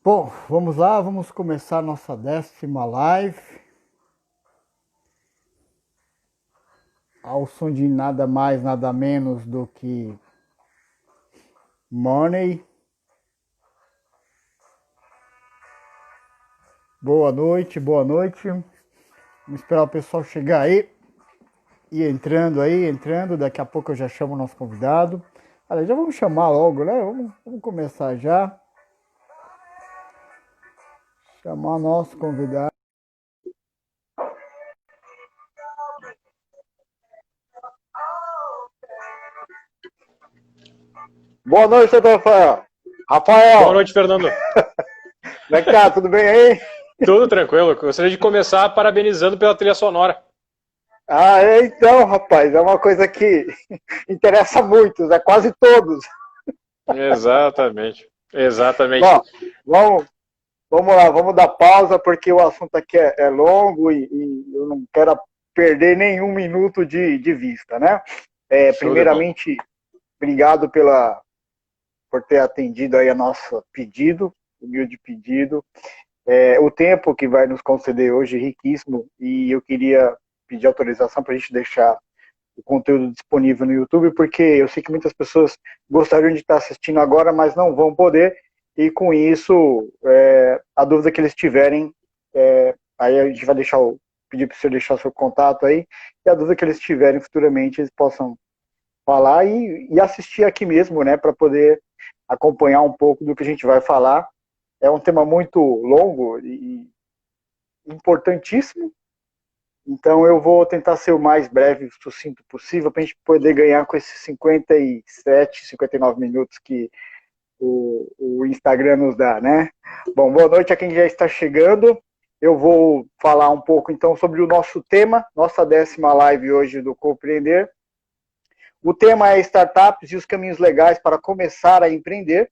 Bom, vamos lá, vamos começar nossa 10ª live. Ao som de nada mais, nada menos do que Money. Boa noite, boa noite. Vamos esperar o pessoal chegar aí. E entrando. Daqui a pouco eu já chamo o nosso convidado. Olha, já vamos chamar logo, né? Vamos começar já. Chamar nosso convidado. Boa noite, doutor Rafael. Boa noite, Fernando. Como é que tá? Tudo bem aí? Tudo tranquilo. Gostaria de começar parabenizando pela trilha sonora. Então, rapaz, é uma coisa que interessa muitos, é quase todos. Exatamente. Bom, vamos lá, vamos dar pausa, porque o assunto aqui é longo e eu não quero perder nenhum minuto de vista, né? Primeiramente, obrigado por ter atendido aí a nosso pedido, humilde pedido. O tempo que vai nos conceder hoje é riquíssimo e eu queria pedir autorização para a gente deixar o conteúdo disponível no YouTube, porque eu sei que muitas pessoas gostariam de estar assistindo agora, mas não vão poder, e com isso, a dúvida que eles tiverem, aí a gente vai pedir para o senhor deixar o seu contato aí, e a dúvida que eles tiverem futuramente, eles possam falar e assistir aqui mesmo, né, para poder acompanhar um pouco do que a gente vai falar. É um tema muito longo e importantíssimo, então eu vou tentar ser o mais breve e sucinto possível para a gente poder ganhar com esses 57, 59 minutos que o Instagram nos dá, né? Bom, boa noite a quem já está chegando. Eu vou falar um pouco então sobre o nosso tema, nossa 10ª live hoje do Compreender. O tema é startups e os caminhos legais para começar a empreender.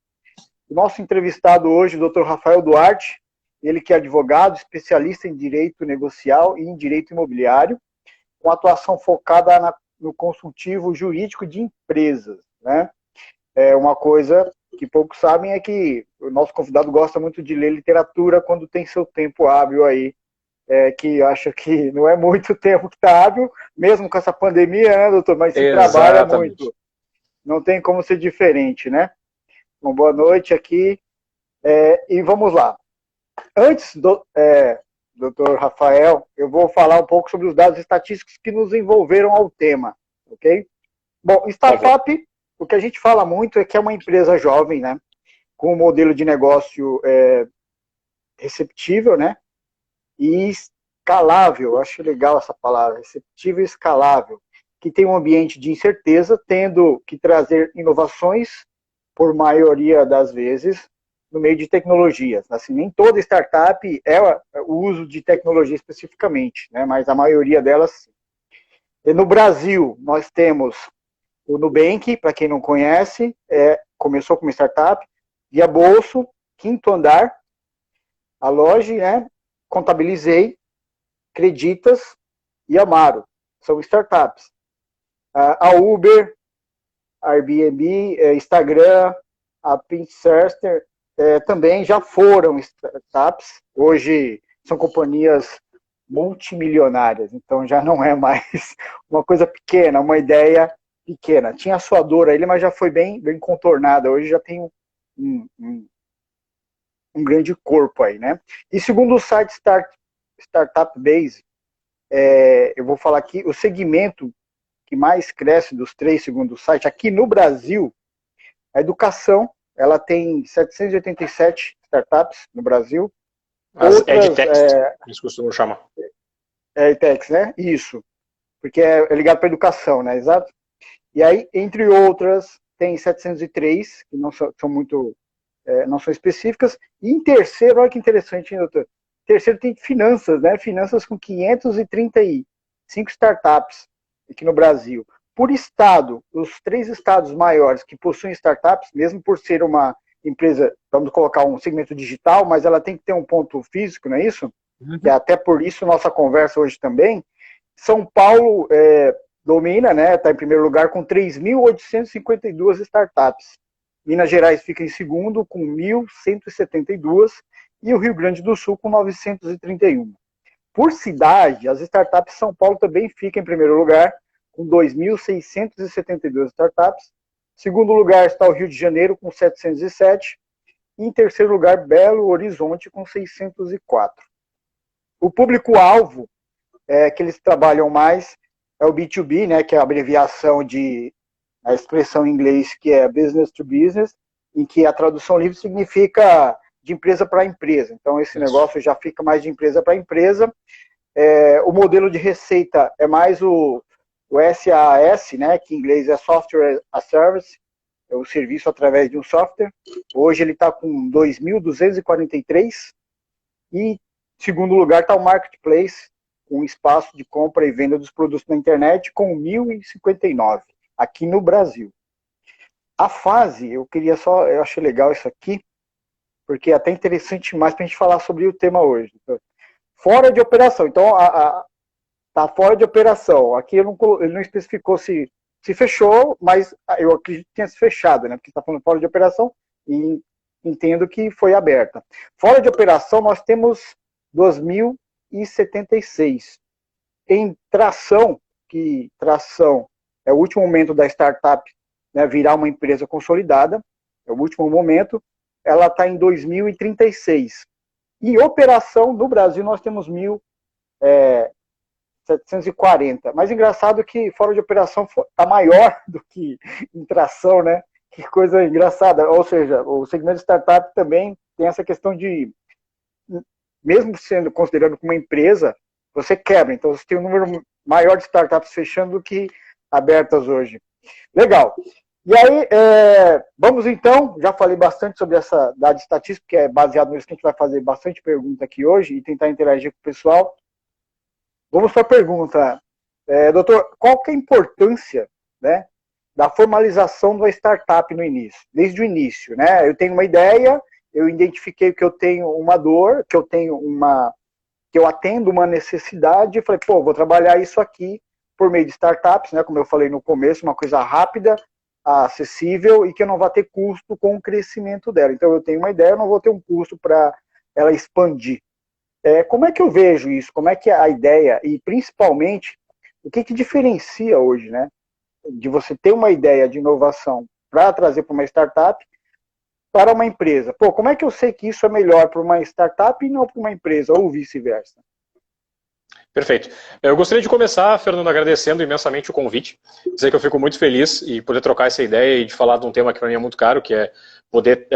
O nosso entrevistado hoje, o Dr. Rafael Duarte, ele que é advogado, especialista em direito negocial e em direito imobiliário, com atuação focada no consultivo jurídico de empresas, né? Uma coisa que poucos sabem é que o nosso convidado gosta muito de ler literatura quando tem seu tempo hábil aí, que acha que não é muito tempo que está hábil, mesmo com essa pandemia, né, doutor? Mas se trabalha muito. Não tem como ser diferente, né? Bom, boa noite aqui. E vamos lá. Antes, doutor Rafael, eu vou falar um pouco sobre os dados estatísticos que nos envolveram ao tema, ok? Bom, startup, o que a gente fala muito é que é uma empresa jovem, né? Com um modelo de negócio receptível, né? E escalável, acho legal essa palavra, receptível e escalável, que tem um ambiente de incerteza, tendo que trazer inovações, por maioria das vezes, no meio de tecnologias. Assim, nem toda startup é o uso de tecnologia especificamente, né? Mas a maioria delas sim. E no Brasil, nós temos o Nubank, para quem não conhece, começou como startup, Via Bolso, Quinto Andar, a Loja, né? Contabilizei, Creditas e Amaro. São startups. A Uber, a Airbnb, Instagram, a Pinterest, também já foram startups. Hoje são companhias multimilionárias, então já não é mais uma coisa pequena, uma ideia pequena. Tinha a sua dor ali, mas já foi bem contornada. Hoje já tem um grande corpo aí, né? E segundo o site Startup Base, eu vou falar aqui, o segmento que mais cresce dos 3, segundo o site, aqui no Brasil, a educação, ela tem 787 startups no Brasil. As EdTechs, eles costumam chamar. EdTechs, né? Isso. Porque é ligado para a educação, né? Exato. E aí, entre outras, tem 703, que não são muito, não são específicas. E em terceiro, olha que interessante, hein, doutor? Terceiro tem finanças, né? Finanças com 535 startups aqui no Brasil. Por estado, os 3 estados maiores que possuem startups, mesmo por ser uma empresa, vamos colocar um segmento digital, mas ela tem que ter um ponto físico, não é isso? Uhum. E até por isso nossa conversa hoje também. São Paulo domina, né? Está em primeiro lugar com 3.852 startups. Minas Gerais fica em segundo, com 1.172, e o Rio Grande do Sul com 931. Por cidade, as startups São Paulo também fica em primeiro lugar, com 2.672 startups. Em segundo lugar está o Rio de Janeiro, com 707. E em terceiro lugar, Belo Horizonte, com 604. O público-alvo que eles trabalham mais é o B2B, né, que é a abreviação a expressão em inglês que é Business to Business, em que a tradução livre significa de empresa para empresa. Então, esse negócio já fica mais de empresa para empresa. O modelo de receita é mais o SaaS, né, que em inglês é Software as a Service, é o serviço através de um software. Hoje ele está com 2.243. E em segundo lugar está o Marketplace, com espaço de compra e venda dos produtos na internet, com 1.059, aqui no Brasil. A fase, eu achei legal isso aqui, porque é até interessante mais para a gente falar sobre o tema hoje. Fora de operação, então tá fora de operação. Aqui ele não especificou se fechou, mas eu acredito que tenha se fechado, né? Porque está falando fora de operação e entendo que foi aberta. Fora de operação, nós temos 2.076. Em tração, que tração é o último momento da startup, né, virar uma empresa consolidada, é o último momento, ela está em 2.036. E operação no Brasil nós temos 1.740. Mas engraçado que fora de operação está maior do que em tração, né? Que coisa engraçada. Ou seja, o segmento de startup também tem essa questão de, mesmo sendo considerado como uma empresa, você quebra. Então você tem um número maior de startups fechando do que abertas hoje. Legal. E aí, vamos então, já falei bastante sobre essa dado estatístico, que é baseado nisso que a gente vai fazer bastante pergunta aqui hoje e tentar interagir com o pessoal. Vamos para a pergunta. Doutor, qual que é a importância, né, da formalização da startup no início? Desde o início, né? Eu tenho uma ideia, eu identifiquei que eu tenho uma dor, que eu atendo uma necessidade, e falei, vou trabalhar isso aqui por meio de startups, né, como eu falei no começo, uma coisa rápida, acessível e que eu não vá ter custo com o crescimento dela. Então eu tenho uma ideia, eu não vou ter um custo para ela expandir. Como é que eu vejo isso? Como é que é a ideia? E principalmente, o que diferencia hoje, né, de você ter uma ideia de inovação para trazer para uma startup para uma empresa? Como é que eu sei que isso é melhor para uma startup e não para uma empresa, ou vice-versa? Perfeito. Eu gostaria de começar, Fernando, agradecendo imensamente o convite, dizer que eu fico muito feliz em poder trocar essa ideia e de falar de um tema que para mim é muito caro, que é poder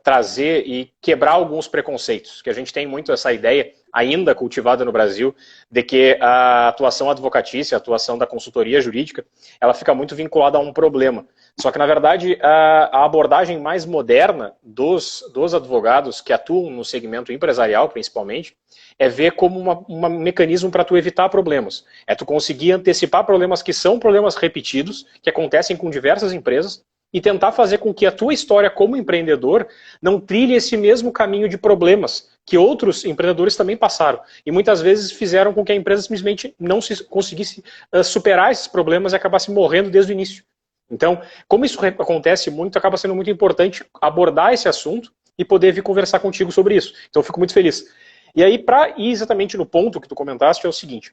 trazer e quebrar alguns preconceitos, que a gente tem muito essa ideia, ainda cultivada no Brasil, de que a atuação advocatícia, a atuação da consultoria jurídica, ela fica muito vinculada a um problema. Só que, na verdade, a abordagem mais moderna dos advogados que atuam no segmento empresarial, principalmente, é ver como um mecanismo para tu evitar problemas. É tu conseguir antecipar problemas que são problemas repetidos, que acontecem com diversas empresas, e tentar fazer com que a tua história como empreendedor não trilhe esse mesmo caminho de problemas que outros empreendedores também passaram. E muitas vezes fizeram com que a empresa simplesmente não conseguisse superar esses problemas e acabasse morrendo desde o início. Então, como isso acontece muito, acaba sendo muito importante abordar esse assunto e poder vir conversar contigo sobre isso. Então, eu fico muito feliz. E aí, para ir exatamente no ponto que tu comentaste, é o seguinte.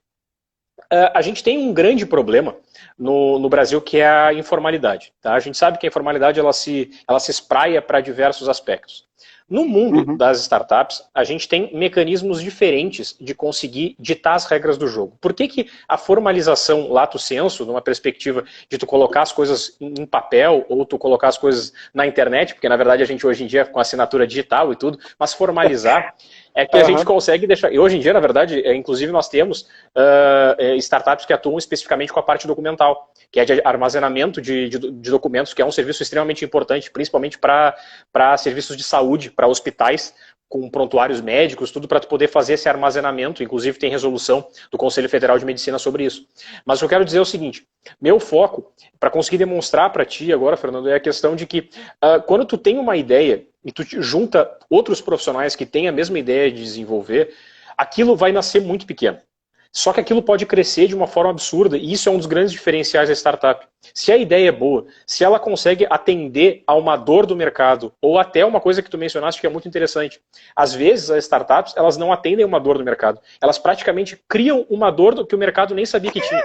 A gente tem um grande problema no Brasil, que é a informalidade. Tá? A gente sabe que a informalidade ela se espraia para diversos aspectos. No mundo das startups, a gente tem mecanismos diferentes de conseguir ditar as regras do jogo. Por que a formalização lato sensu, numa perspectiva de tu colocar as coisas em papel ou tu colocar as coisas na internet, porque na verdade a gente hoje em dia com assinatura digital e tudo, mas formalizar é que a gente consegue deixar... E hoje em dia, na verdade, inclusive nós temos startups que atuam especificamente com a parte documental, que é de armazenamento de documentos, que é um serviço extremamente importante, principalmente para serviços de saúde, para hospitais, com prontuários médicos, tudo para tu poder fazer esse armazenamento. Inclusive tem resolução do Conselho Federal de Medicina sobre isso. Mas o que eu quero dizer é o seguinte, meu foco, para conseguir demonstrar para ti agora, Fernando, é a questão de que quando tu tem uma ideia e tu junta outros profissionais que têm a mesma ideia de desenvolver, aquilo vai nascer muito pequeno. Só que aquilo pode crescer de uma forma absurda, e isso é um dos grandes diferenciais da startup. Se a ideia é boa, se ela consegue atender a uma dor do mercado, ou até uma coisa que tu mencionaste que é muito interessante. Às vezes as startups, elas não atendem uma dor do mercado. Elas praticamente criam uma dor do que o mercado nem sabia que tinha.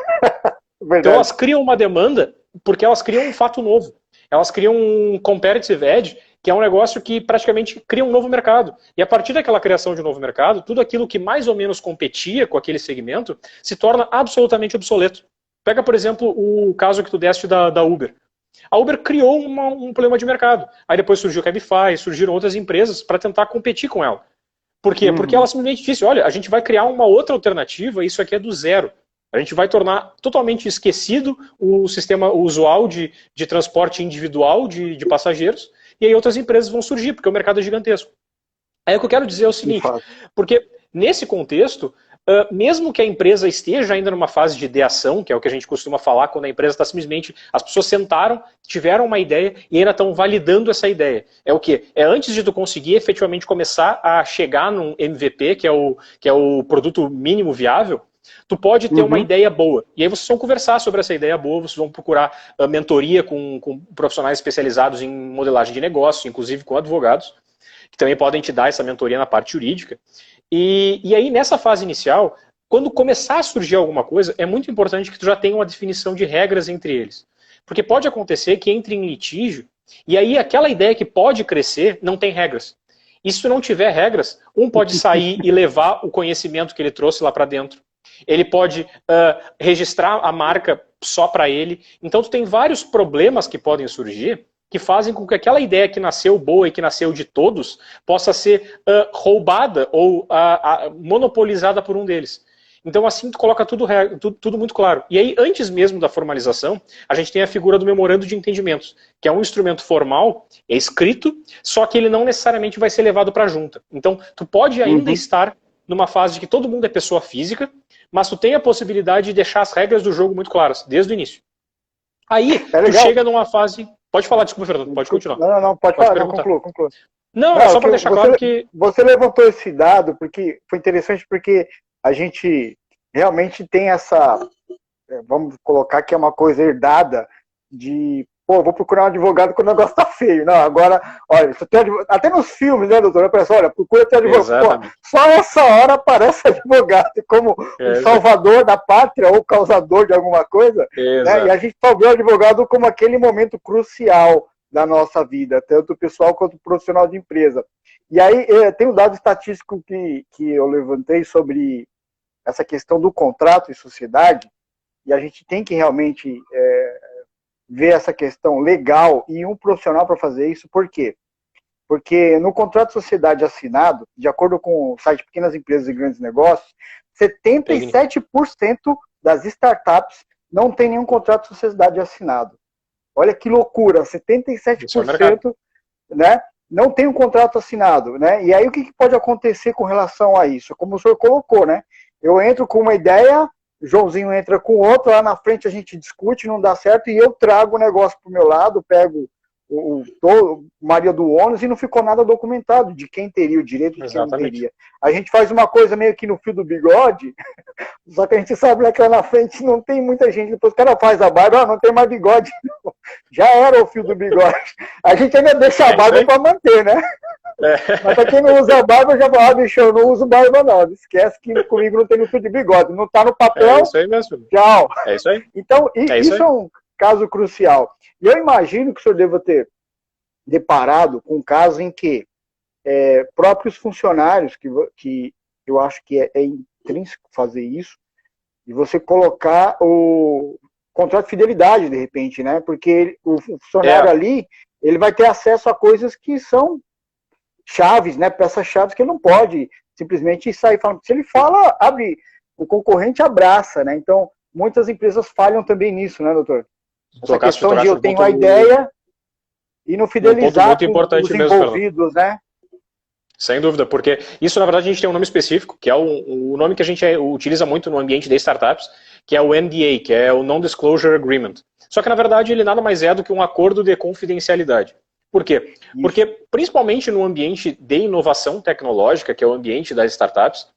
Verdade. Então elas criam uma demanda porque elas criam um fato novo. Elas criam um competitive edge, que é um negócio que praticamente cria um novo mercado. E a partir daquela criação de um novo mercado, tudo aquilo que mais ou menos competia com aquele segmento se torna absolutamente obsoleto. Pega, por exemplo, o caso que tu deste da Uber. A Uber criou um problema de mercado. Aí depois surgiu o Cabify, surgiram outras empresas para tentar competir com ela. Por quê? Porque ela simplesmente disse, olha, a gente vai criar uma outra alternativa, isso aqui é do zero. A gente vai tornar totalmente esquecido o sistema usual de transporte individual de passageiros, e aí outras empresas vão surgir, porque o mercado é gigantesco. Aí o que eu quero dizer é o seguinte, porque nesse contexto, mesmo que a empresa esteja ainda numa fase de ideação, que é o que a gente costuma falar quando a empresa está simplesmente, as pessoas sentaram, tiveram uma ideia e ainda estão validando essa ideia. É o quê? É antes de tu conseguir efetivamente começar a chegar num MVP, que é o produto mínimo viável, tu pode ter uma ideia boa. E aí vocês vão conversar sobre essa ideia boa, vocês vão procurar mentoria com profissionais especializados em modelagem de negócio, inclusive com advogados, que também podem te dar essa mentoria na parte jurídica. E aí, nessa fase inicial, quando começar a surgir alguma coisa, é muito importante que tu já tenha uma definição de regras entre eles. Porque pode acontecer que entre em litígio, e aí aquela ideia que pode crescer não tem regras. E se tu não tiver regras, um pode sair e levar o conhecimento que ele trouxe lá para dentro. Ele pode registrar a marca só para ele. Então tu tem vários problemas que podem surgir que fazem com que aquela ideia que nasceu boa e que nasceu de todos possa ser roubada ou monopolizada por um deles. Então assim tu coloca tudo muito claro. E aí, antes mesmo da formalização, a gente tem a figura do memorando de entendimentos, que é um instrumento formal, é escrito, só que ele não necessariamente vai ser levado para a junta. Então tu pode ainda estar numa fase de que todo mundo é pessoa física, mas tu tem a possibilidade de deixar as regras do jogo muito claras, desde o início. Aí, tu chega numa fase... Pode falar, desculpa, Fernando, pode continuar. Não, pode falar, conclua. Não, é só para deixar claro que... Você levantou esse dado, porque foi interessante, porque a gente realmente tem essa... Vamos colocar que é uma coisa herdada de... Pô, vou procurar um advogado quando o negócio tá feio. Não, agora, olha, até nos filmes, né, doutor? A pessoa, olha, procura ter advogado. Pô, só essa hora aparece advogado como o salvador da pátria ou causador de alguma coisa. Né? E a gente só vê o advogado como aquele momento crucial da nossa vida, tanto pessoal quanto profissional de empresa. E aí tem um dado estatístico que eu levantei sobre essa questão do contrato e sociedade, e a gente tem que realmente... ver essa questão legal e um profissional para fazer isso. Por quê? Porque no contrato de sociedade assinado, de acordo com o site Pequenas Empresas e Grandes Negócios, 77% das startups não tem nenhum contrato de sociedade assinado. Olha que loucura, 77%, né, não tem um contrato assinado. Né? E aí o que pode acontecer com relação a isso? Como o senhor colocou, né? Eu entro com uma ideia... Joãozinho entra com outro, lá na frente a gente discute, não dá certo, e eu trago o negócio pro meu lado, pego Maria do ônus e não ficou nada documentado de quem teria o direito, de quem não teria. A gente faz uma coisa meio que no fio do bigode, só que a gente sabe que lá na frente não tem muita gente, depois o cara faz a barba, não tem mais bigode, não. Já era o fio do bigode. A gente ainda deixa a barba para manter, né? Mas pra quem não usa barba, eu já falo, bicho, eu não uso barba não. Esquece que comigo não tem no fio de bigode. Não tá no papel. É isso aí mesmo. Tchau. É isso aí. Então, isso é um caso crucial. E eu imagino que o senhor deva ter deparado com um caso em que próprios funcionários, que eu acho que é intrínseco fazer isso, e você colocar o contrato de fidelidade, de repente, né? Porque o funcionário ali, ele vai ter acesso a coisas que são chaves, né? Peças chaves que ele não pode simplesmente sair falando. Se ele fala, abre, o concorrente abraça, né? Então, muitas empresas falham também nisso, né, doutor? Essa questão de eu tenho a ideia e não fidelizar os envolvidos, né? Sem dúvida, porque isso, na verdade, a gente tem um nome específico, que é o nome que a gente utiliza muito no ambiente de startups, que é o NDA, que é o Non-Disclosure Agreement. Só que, na verdade, ele nada mais é do que um acordo de confidencialidade. Por quê? Porque, principalmente no ambiente de inovação tecnológica, que é o ambiente das startups,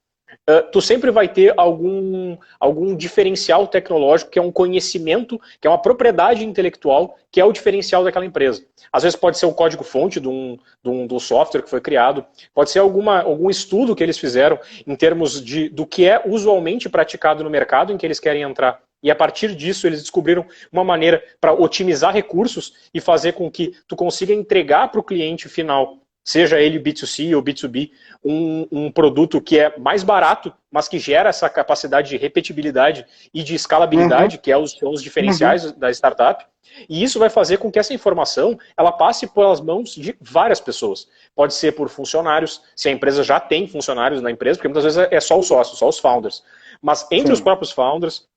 tu sempre vai ter algum diferencial tecnológico, que é um conhecimento, que é uma propriedade intelectual, que é o diferencial daquela empresa. Às vezes pode ser o código-fonte do software que foi criado, pode ser algum estudo que eles fizeram em termos do que é usualmente praticado no mercado em que eles querem entrar. E a partir disso eles descobriram uma maneira para otimizar recursos e fazer com que tu consiga entregar para o cliente final, seja ele B2C ou B2B, um produto que é mais barato, mas que gera essa capacidade de repetibilidade e de escalabilidade, que são os diferenciais da startup. E isso vai fazer com que essa informação ela passe pelas mãos de várias pessoas. Pode ser por funcionários, se a empresa já tem funcionários na empresa, porque muitas vezes é só os sócios, só os founders. Mas entre os próprios founders,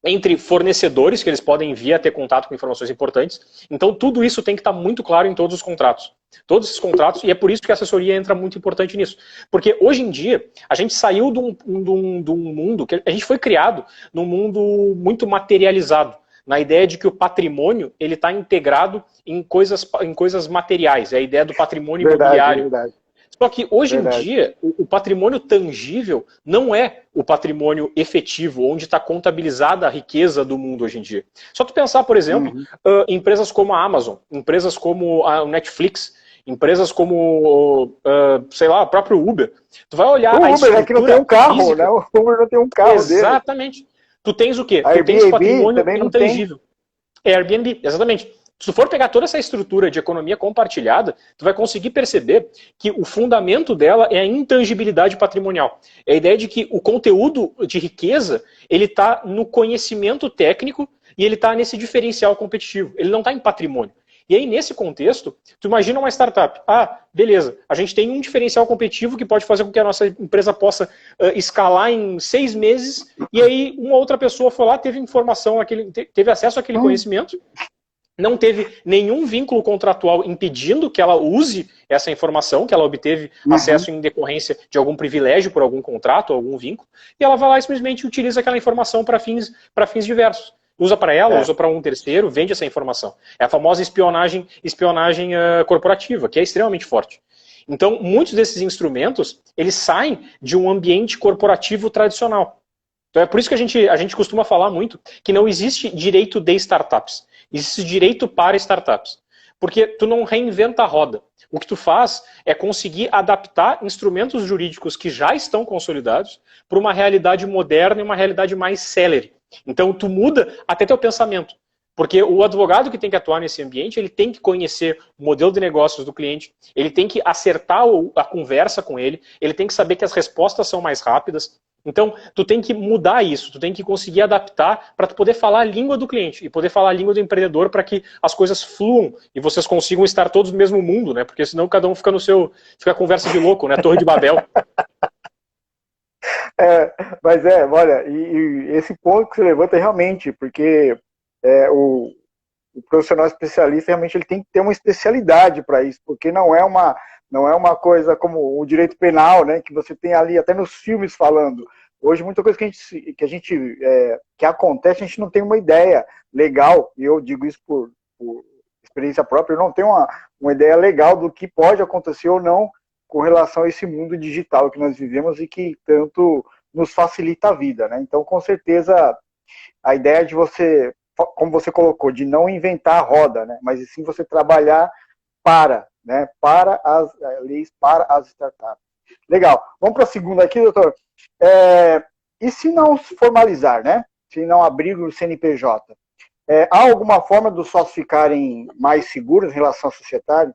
entre fornecedores, que eles podem vir a ter contato com informações importantes. Então, tudo isso tem que estar muito claro em todos os contratos. Todos esses contratos, e é por isso que a assessoria entra muito importante nisso. Porque, hoje em dia, a gente saiu de um mundo, que a gente foi criado num mundo muito materializado, na ideia de que o patrimônio ele está integrado em coisas materiais. É a ideia do patrimônio imobiliário. Verdade. Só que hoje em dia, o patrimônio tangível não é o patrimônio efetivo, onde está contabilizada a riqueza do mundo hoje em dia. Só tu pensar, por exemplo, empresas como a Amazon, empresas como a Netflix, empresas como, sei lá, o próprio Uber. Tu vai olhar o Uber é que não tem um carro, física, né? O Uber não tem um carro exatamente. Dele. Tu tens o quê? A tu tens patrimônio intangível. Airbnb, exatamente. Se tu for pegar toda essa estrutura de economia compartilhada, tu vai conseguir perceber que o fundamento dela é a intangibilidade patrimonial. É a ideia de que o conteúdo de riqueza, ele está no conhecimento técnico e ele está nesse diferencial competitivo. Ele não está em patrimônio. E aí, nesse contexto, tu imagina uma startup. Ah, beleza, a gente tem um diferencial competitivo que pode fazer com que a nossa empresa possa escalar em 6 meses, e aí uma outra pessoa foi lá, teve informação, teve acesso àquele conhecimento, não teve nenhum vínculo contratual impedindo que ela use essa informação, que ela obteve acesso em decorrência de algum privilégio por algum contrato, algum vínculo, e ela vai lá e simplesmente utiliza aquela informação para fins diversos. Usa para ela, usa para um terceiro, vende essa informação. É a famosa espionagem corporativa, que é extremamente forte. Então, muitos desses instrumentos, eles saem de um ambiente corporativo tradicional. Então é por isso que a gente costuma falar muito que não existe direito de startups. Existe direito para startups. Porque tu não reinventa a roda. O que tu faz é conseguir adaptar instrumentos jurídicos que já estão consolidados para uma realidade moderna e uma realidade mais célere. Então tu muda até teu pensamento. Porque o advogado que tem que atuar nesse ambiente, ele tem que conhecer o modelo de negócios do cliente, ele tem que acertar a conversa com ele tem que saber que as respostas são mais rápidas. Então, tu tem que mudar isso, tu tem que conseguir adaptar para tu poder falar a língua do cliente e poder falar a língua do empreendedor para que as coisas fluam e vocês consigam estar todos no mesmo mundo, né? Porque senão cada um fica fica a conversa de louco, né? Torre de Babel. Mas olha, e esse ponto que você levanta realmente, porque o profissional especialista realmente ele tem que ter uma especialidade para isso, porque não é uma coisa como o direito penal, né, que você tem ali até nos filmes falando. Hoje muita coisa que acontece a gente não tem uma ideia legal, e eu digo isso por experiência própria, eu não tenho uma ideia legal do que pode acontecer ou não com relação a esse mundo digital que nós vivemos e que tanto nos facilita a vida, né? Então, com certeza, a ideia de você, como você colocou, de não inventar a roda, né? Mas sim você trabalhar para as leis, para as startups. Legal. Vamos para a segunda aqui, doutor. E se não formalizar, né? Se não abrir o CNPJ, há alguma forma dos sócios ficarem mais seguros em relação ao societário?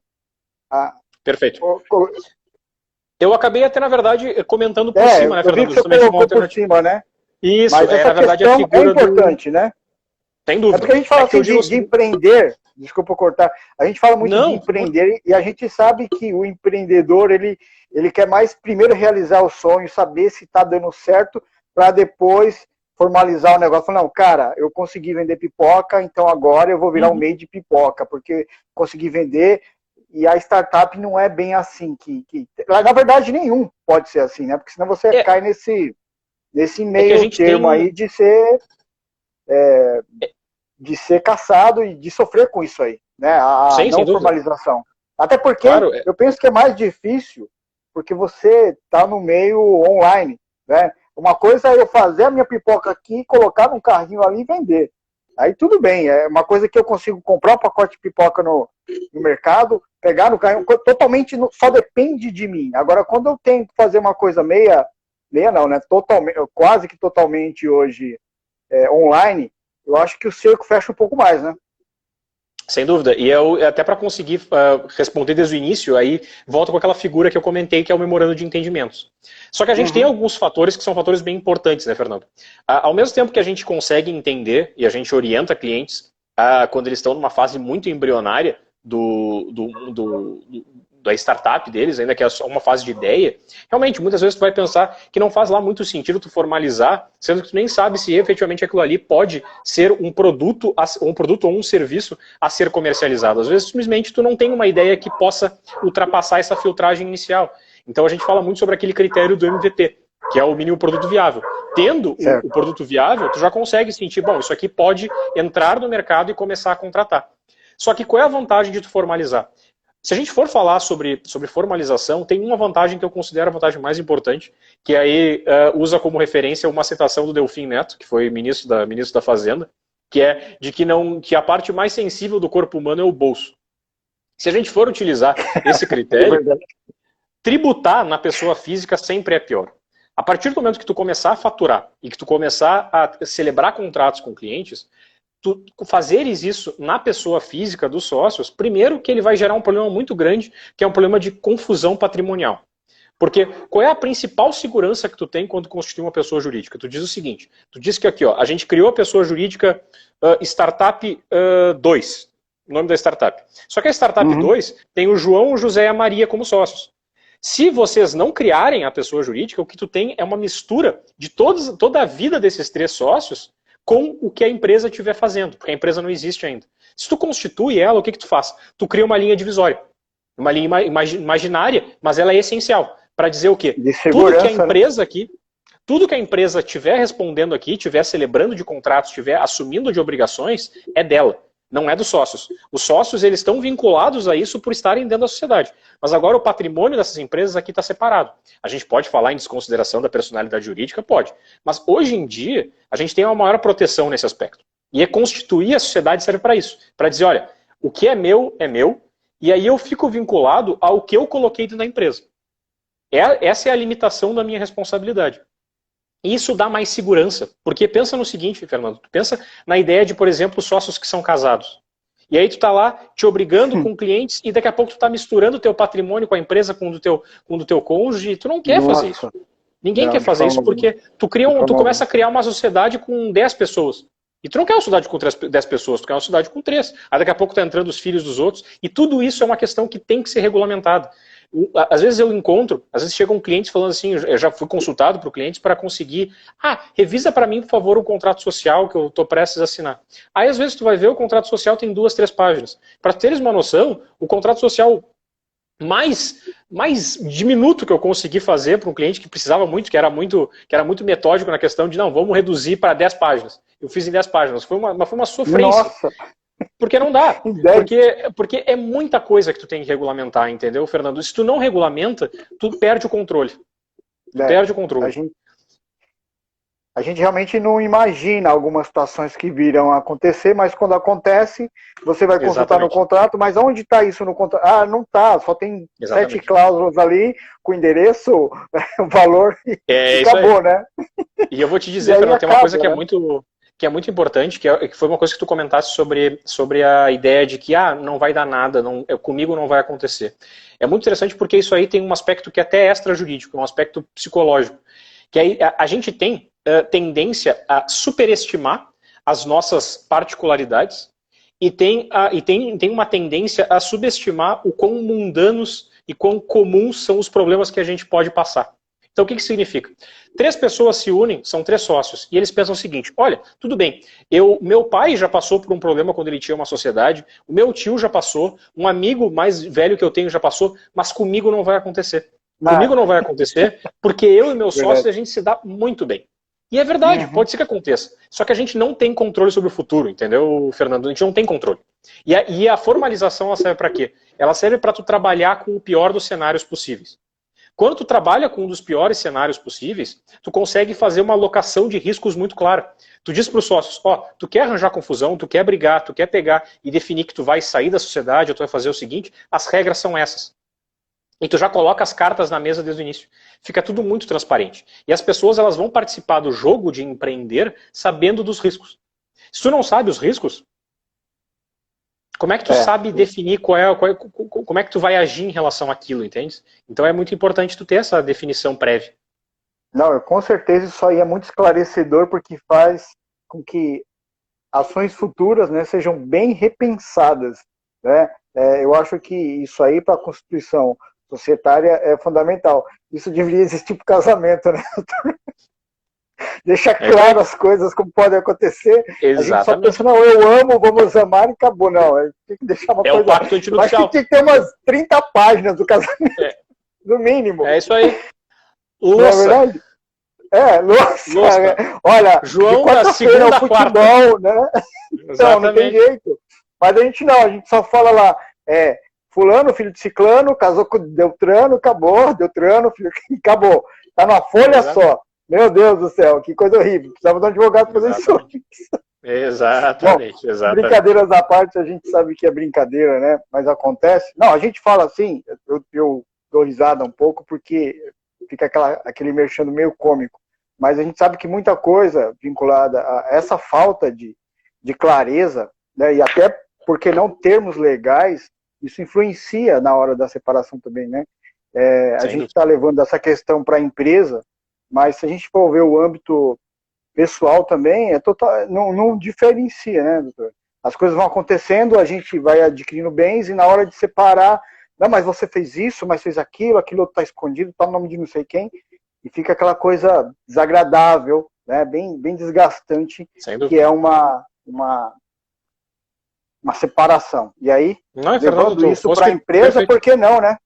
Perfeito. Eu acabei até, na verdade, comentando por cima, né, Fernando? Você colocou por cima, né? Isso, mas essa na verdade, a figura é importante, né? Sem dúvida. É porque a gente fala assim de empreender, desculpa cortar, a gente fala muito de empreender e a gente sabe que o empreendedor, ele quer mais primeiro realizar o sonho, saber se está dando certo, para depois formalizar o negócio. Não, cara, eu consegui vender pipoca, então agora eu vou virar um meio de pipoca, porque consegui vender. E a startup não é bem assim. Na verdade, nenhum pode ser assim, né? Porque senão você cai nesse meio termo aí de ser caçado e de sofrer com isso aí, né? A não formalização. Até porque eu penso que é mais difícil porque você está no meio online, né? Uma coisa é eu fazer a minha pipoca aqui, colocar num carrinho ali e vender. Aí tudo bem, é uma coisa que eu consigo comprar um pacote de pipoca no mercado, pegar no carrinho, totalmente só depende de mim. Agora, quando eu tenho que fazer uma coisa meia não, né? Totalmente, quase que totalmente hoje online, eu acho que o cerco fecha um pouco mais, né? Sem dúvida. E eu, até para conseguir responder desde o início, aí volto com aquela figura que eu comentei, que é o memorando de entendimentos. Só que a gente tem alguns fatores que são fatores bem importantes, né, Fernando? Ao mesmo tempo que a gente consegue entender e a gente orienta clientes quando eles estão numa fase muito embrionária da startup deles, ainda que é só uma fase de ideia, realmente, muitas vezes tu vai pensar que não faz lá muito sentido tu formalizar, sendo que tu nem sabe se efetivamente aquilo ali pode ser um produto ou um serviço a ser comercializado. Às vezes, simplesmente, tu não tem uma ideia que possa ultrapassar essa filtragem inicial. Então, a gente fala muito sobre aquele critério do MVP, que é o mínimo produto viável. Tendo o produto viável, tu já consegue sentir, bom, isso aqui pode entrar no mercado e começar a contratar. Só que qual é a vantagem de tu formalizar? Se a gente for falar sobre formalização, tem uma vantagem que eu considero a vantagem mais importante, que aí usa como referência uma citação do Delfim Neto, que foi ministro da Fazenda, que é de que a parte mais sensível do corpo humano é o bolso. Se a gente for utilizar esse critério, tributar na pessoa física sempre é pior. A partir do momento que tu começar a faturar e que tu começar a celebrar contratos com clientes, tu fazeres isso na pessoa física dos sócios, primeiro que ele vai gerar um problema muito grande, que é um problema de confusão patrimonial. Porque qual é a principal segurança que tu tem quando constitui uma pessoa jurídica? Tu diz o seguinte, tu diz que aqui, ó, a gente criou a pessoa jurídica Startup 2, o nome da startup. Só que a Startup 2 tem o João, o José e a Maria como sócios. Se vocês não criarem a pessoa jurídica, o que tu tem é uma mistura de toda a vida desses 3 sócios com o que a empresa estiver fazendo, porque a empresa não existe ainda. Se tu constitui ela, o que tu faz? Tu cria uma linha divisória, uma linha imaginária, mas ela é essencial, para dizer o quê? Tudo que a empresa aqui, tudo que a empresa estiver respondendo aqui, estiver celebrando de contratos, estiver assumindo de obrigações, é dela, não é dos sócios. Os sócios, eles estão vinculados a isso por estarem dentro da sociedade. Mas agora o patrimônio dessas empresas aqui está separado. A gente pode falar em desconsideração da personalidade jurídica? Pode. Mas hoje em dia, a gente tem uma maior proteção nesse aspecto. E constituir a sociedade serve para isso. Para dizer, olha, o que é meu, e aí eu fico vinculado ao que eu coloquei dentro da empresa. Essa é a limitação da minha responsabilidade. E isso dá mais segurança. Porque pensa no seguinte, Fernando, pensa na ideia de, por exemplo, sócios que são casados. E aí tu tá lá te obrigando com clientes e daqui a pouco tu tá misturando o teu patrimônio com a empresa, com o do teu cônjuge. Tu não quer fazer isso. Ninguém quer fazer isso porque tu começa a criar uma sociedade com 10 pessoas. E tu não quer uma sociedade com 10 pessoas, tu quer uma sociedade com 3. Aí daqui a pouco tá entrando os filhos dos outros. E tudo isso é uma questão que tem que ser regulamentada. Às vezes eu encontro, às vezes chegam clientes falando assim, eu já fui consultado por clientes para conseguir, revisa para mim, por favor, um contrato social que eu estou prestes a assinar. Aí às vezes tu vai ver, o contrato social tem 2, 3 páginas. Para teres uma noção, o contrato social mais diminuto que eu consegui fazer para um cliente que precisava muito, que era muito metódico na questão de, não, vamos reduzir para 10 páginas. Eu fiz em 10 páginas, foi uma sofrência. Nossa. Porque não dá. Porque é muita coisa que tu tem que regulamentar, entendeu, Fernando? Se tu não regulamenta, tu perde o controle. Perde o controle. A gente realmente não imagina algumas situações que virão a acontecer, mas quando acontece, você vai consultar no contrato, mas onde está isso no contrato? Não está, só tem 7 cláusulas ali, com endereço, o valor, e acabou, né? E eu vou te dizer, Fernando, tem uma coisa que é muito importante, que foi uma coisa que tu comentaste sobre a ideia de que não vai dar nada, comigo não vai acontecer. É muito interessante porque isso aí tem um aspecto que é até extrajurídico, um aspecto psicológico. Que aí a gente tem tendência a superestimar as nossas particularidades e tem uma tendência a subestimar o quão mundanos e quão comuns são os problemas que a gente pode passar. Então o que significa? 3 pessoas se unem, são 3 sócios, e eles pensam o seguinte, olha, tudo bem, meu pai já passou por um problema quando ele tinha uma sociedade, o meu tio já passou, um amigo mais velho que eu tenho já passou, mas comigo não vai acontecer. Comigo não vai acontecer, porque eu e meus sócios, a gente se dá muito bem. E é verdade, pode ser que aconteça. Só que a gente não tem controle sobre o futuro, entendeu, Fernando? A gente não tem controle. E a formalização, ela serve para quê? Ela serve para tu trabalhar com o pior dos cenários possíveis. Quando tu trabalha com um dos piores cenários possíveis, tu consegue fazer uma alocação de riscos muito clara. Tu diz para os sócios, tu quer arranjar confusão, tu quer brigar, tu quer pegar e definir que tu vai sair da sociedade ou tu vai fazer o seguinte, as regras são essas. E tu já coloca as cartas na mesa desde o início. Fica tudo muito transparente. E as pessoas elas vão participar do jogo de empreender sabendo dos riscos. Se tu não sabe os riscos, como é que tu sabe definir como é que tu vai agir em relação àquilo, entende? Então é muito importante tu ter essa definição prévia. Não, com certeza isso aí é muito esclarecedor, porque faz com que ações futuras, né, sejam bem repensadas, né? Eu acho que isso aí para a Constituição societária é fundamental. Isso deveria existir para o casamento, né? Deixar claro as coisas, como podem acontecer. Exatamente. A gente só pensa, não, eu amo, vamos amar e acabou. Não, tem que deixar uma coisa... o pacto antinupcial. Acho que tem que ter umas 30 páginas do casamento, no mínimo. É isso aí. Não é verdade? Louça. Né? Olha, João de quarta-feira é o futebol, né? Então, não tem jeito. Mas a gente só fala lá, fulano, filho de ciclano, casou com Deltrano, acabou, Deltrano, filho, acabou. Tá numa folha só. Meu Deus do céu, que coisa horrível. Precisava de um advogado fazer isso. Exatamente, Bom, exatamente. Brincadeiras à parte, a gente sabe que é brincadeira, né? Mas acontece. Não, a gente fala assim, eu dou risada um pouco, porque fica aquele merchando meio cômico. Mas a gente sabe que muita coisa vinculada a essa falta de clareza, né? E até porque não termos legais, isso influencia na hora da separação também, né? A gente está levando essa questão para a empresa, mas se a gente for ver o âmbito pessoal também, não diferencia, né, doutor? As coisas vão acontecendo, a gente vai adquirindo bens e na hora de separar, não, mas você fez isso, mas fez aquilo está escondido, está no nome de não sei quem, e fica aquela coisa desagradável, né, bem desgastante, que é uma separação. E aí, levando isso para a empresa, por que não, né?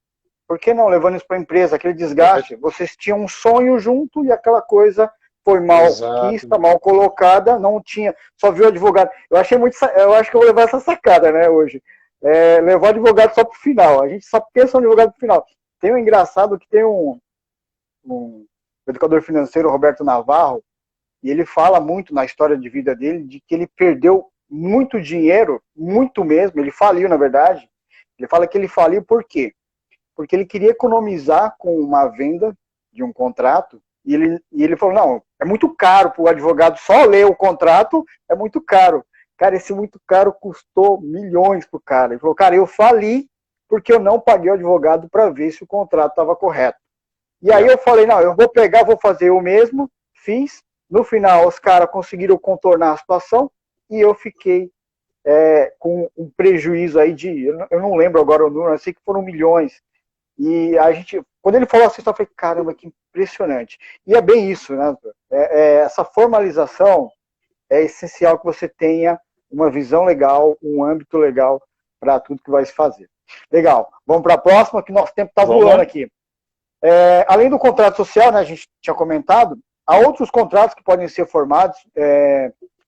Por que não levando isso para a empresa? Aquele desgaste. Vocês tinham um sonho junto e aquela coisa foi mal quista, mal colocada, não tinha, só viu o advogado. Eu acho que eu vou levar essa sacada, né, hoje. Levou o advogado só pro final. A gente só pensa no advogado pro final. Tem um engraçado que tem um educador financeiro, Roberto Navarro, e ele fala muito na história de vida dele, de que ele perdeu muito dinheiro, muito mesmo, ele faliu, na verdade. Ele fala que ele faliu por quê? Porque ele queria economizar com uma venda de um contrato, e ele falou, não, é muito caro para o advogado só ler o contrato, é muito caro. Cara, esse muito caro custou milhões pro cara. Ele falou, cara, eu fali porque eu não paguei o advogado para ver se o contrato estava correto. E aí eu falei, não, eu vou pegar, vou fazer eu mesmo, fiz. No final, os caras conseguiram contornar a situação e eu fiquei com um prejuízo aí eu não lembro agora o número, eu sei que foram milhões. E a gente, quando ele falou assim, eu falei, caramba, que impressionante. E é bem isso, né? Essa formalização é essencial que você tenha uma visão legal, um âmbito legal para tudo que vai se fazer. Legal. Vamos para a próxima, que nosso tempo está voando aqui. Além do contrato social, né, a gente tinha comentado, há outros contratos que podem ser formados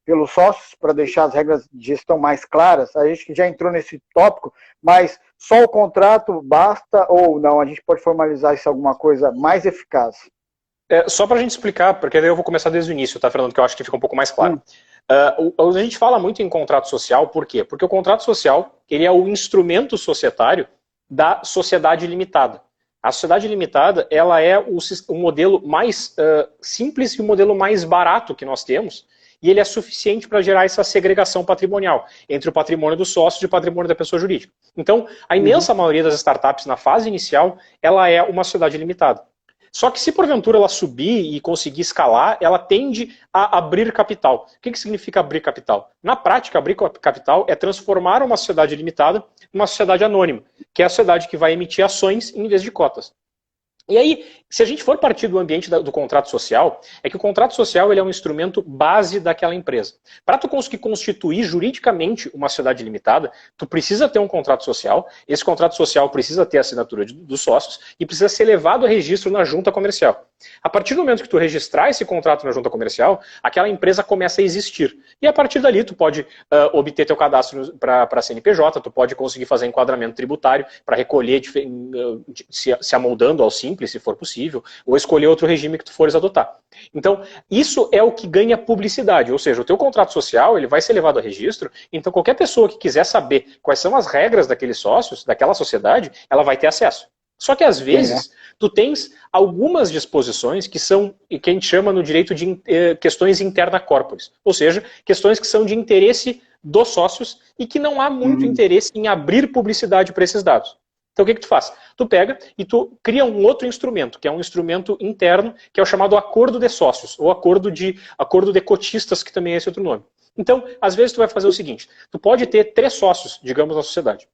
pelos sócios para deixar as regras de gestão mais claras. A gente já entrou nesse tópico, mas só o contrato basta ou não? A gente pode formalizar isso alguma coisa mais eficaz? Só para a gente explicar, porque daí eu vou começar desde o início, tá, Fernando, que eu acho que fica um pouco mais claro. A gente fala muito em contrato social, por quê? Porque o contrato social, ele é o instrumento societário da sociedade limitada. A sociedade limitada, ela é o modelo mais simples e o modelo mais barato que nós temos, e ele é suficiente para gerar essa segregação patrimonial entre o patrimônio do sócio e o patrimônio da pessoa jurídica. Então, a imensa maioria das startups na fase inicial, ela é uma sociedade limitada. Só que se porventura ela subir e conseguir escalar, ela tende a abrir capital. O que significa abrir capital? Na prática, abrir capital é transformar uma sociedade limitada numa sociedade anônima, que é a sociedade que vai emitir ações em vez de cotas. E aí, se a gente for partir do ambiente do contrato social, é que o contrato social ele é um instrumento base daquela empresa. Para tu conseguir constituir juridicamente uma sociedade limitada, tu precisa ter um contrato social, esse contrato social precisa ter a assinatura dos sócios e precisa ser levado a registro na junta comercial. A partir do momento que tu registrar esse contrato na junta comercial, aquela empresa começa a existir. E a partir dali tu pode obter teu cadastro para CNPJ, tu pode conseguir fazer enquadramento tributário para recolher, se amoldando ao simples, simples, se for possível, ou escolher outro regime que tu fores adotar. Então, isso é o que ganha publicidade, ou seja, o teu contrato social ele vai ser levado a registro, então qualquer pessoa que quiser saber quais são as regras daqueles sócios, daquela sociedade, ela vai ter acesso. Só que às vezes tu tens algumas disposições que são, que a gente chama no direito de questões interna corporis, ou seja, questões que são de interesse dos sócios e que não há muito interesse em abrir publicidade para esses dados. Então o que tu faz? Tu pega e tu cria um outro instrumento, que é um instrumento interno, que é o chamado acordo de sócios, ou acordo de cotistas, que também é esse outro nome. Então, às vezes tu vai fazer o seguinte, tu pode ter 3 sócios, digamos, na sociedade.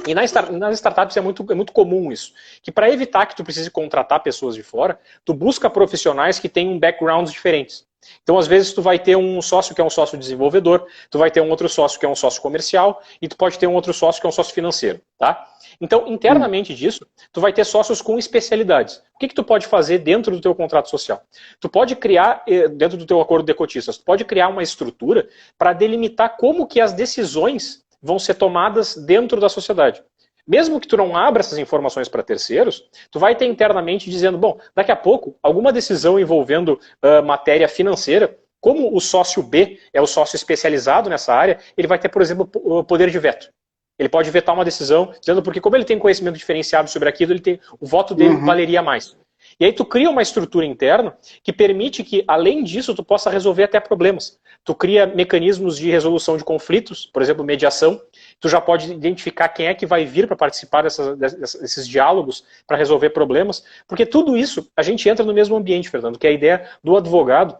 E nas startups é muito comum isso, que para evitar que tu precise contratar pessoas de fora, tu busca profissionais que tenham backgrounds diferentes. Então, às vezes, tu vai ter um sócio que é um sócio desenvolvedor, tu vai ter um outro sócio que é um sócio comercial, e tu pode ter um outro sócio que é um sócio financeiro, tá? Então, internamente disso, tu vai ter sócios com especialidades. O que tu pode fazer dentro do teu contrato social? Tu pode criar, dentro do teu acordo de cotistas, tu pode criar uma estrutura para delimitar como que as decisões vão ser tomadas dentro da sociedade. Mesmo que tu não abra essas informações para terceiros, tu vai ter internamente dizendo, bom, daqui a pouco, alguma decisão envolvendo matéria financeira, como o sócio B é o sócio especializado nessa área, ele vai ter, por exemplo, o poder de veto. Ele pode vetar uma decisão, dizendo porque como ele tem conhecimento diferenciado sobre aquilo, o voto dele valeria mais. E aí tu cria uma estrutura interna que permite que, além disso, tu possa resolver até problemas. Tu cria mecanismos de resolução de conflitos, por exemplo, mediação. Tu já pode identificar quem é que vai vir para participar desses diálogos para resolver problemas. Porque tudo isso, a gente entra no mesmo ambiente, Fernando, que é a ideia do advogado.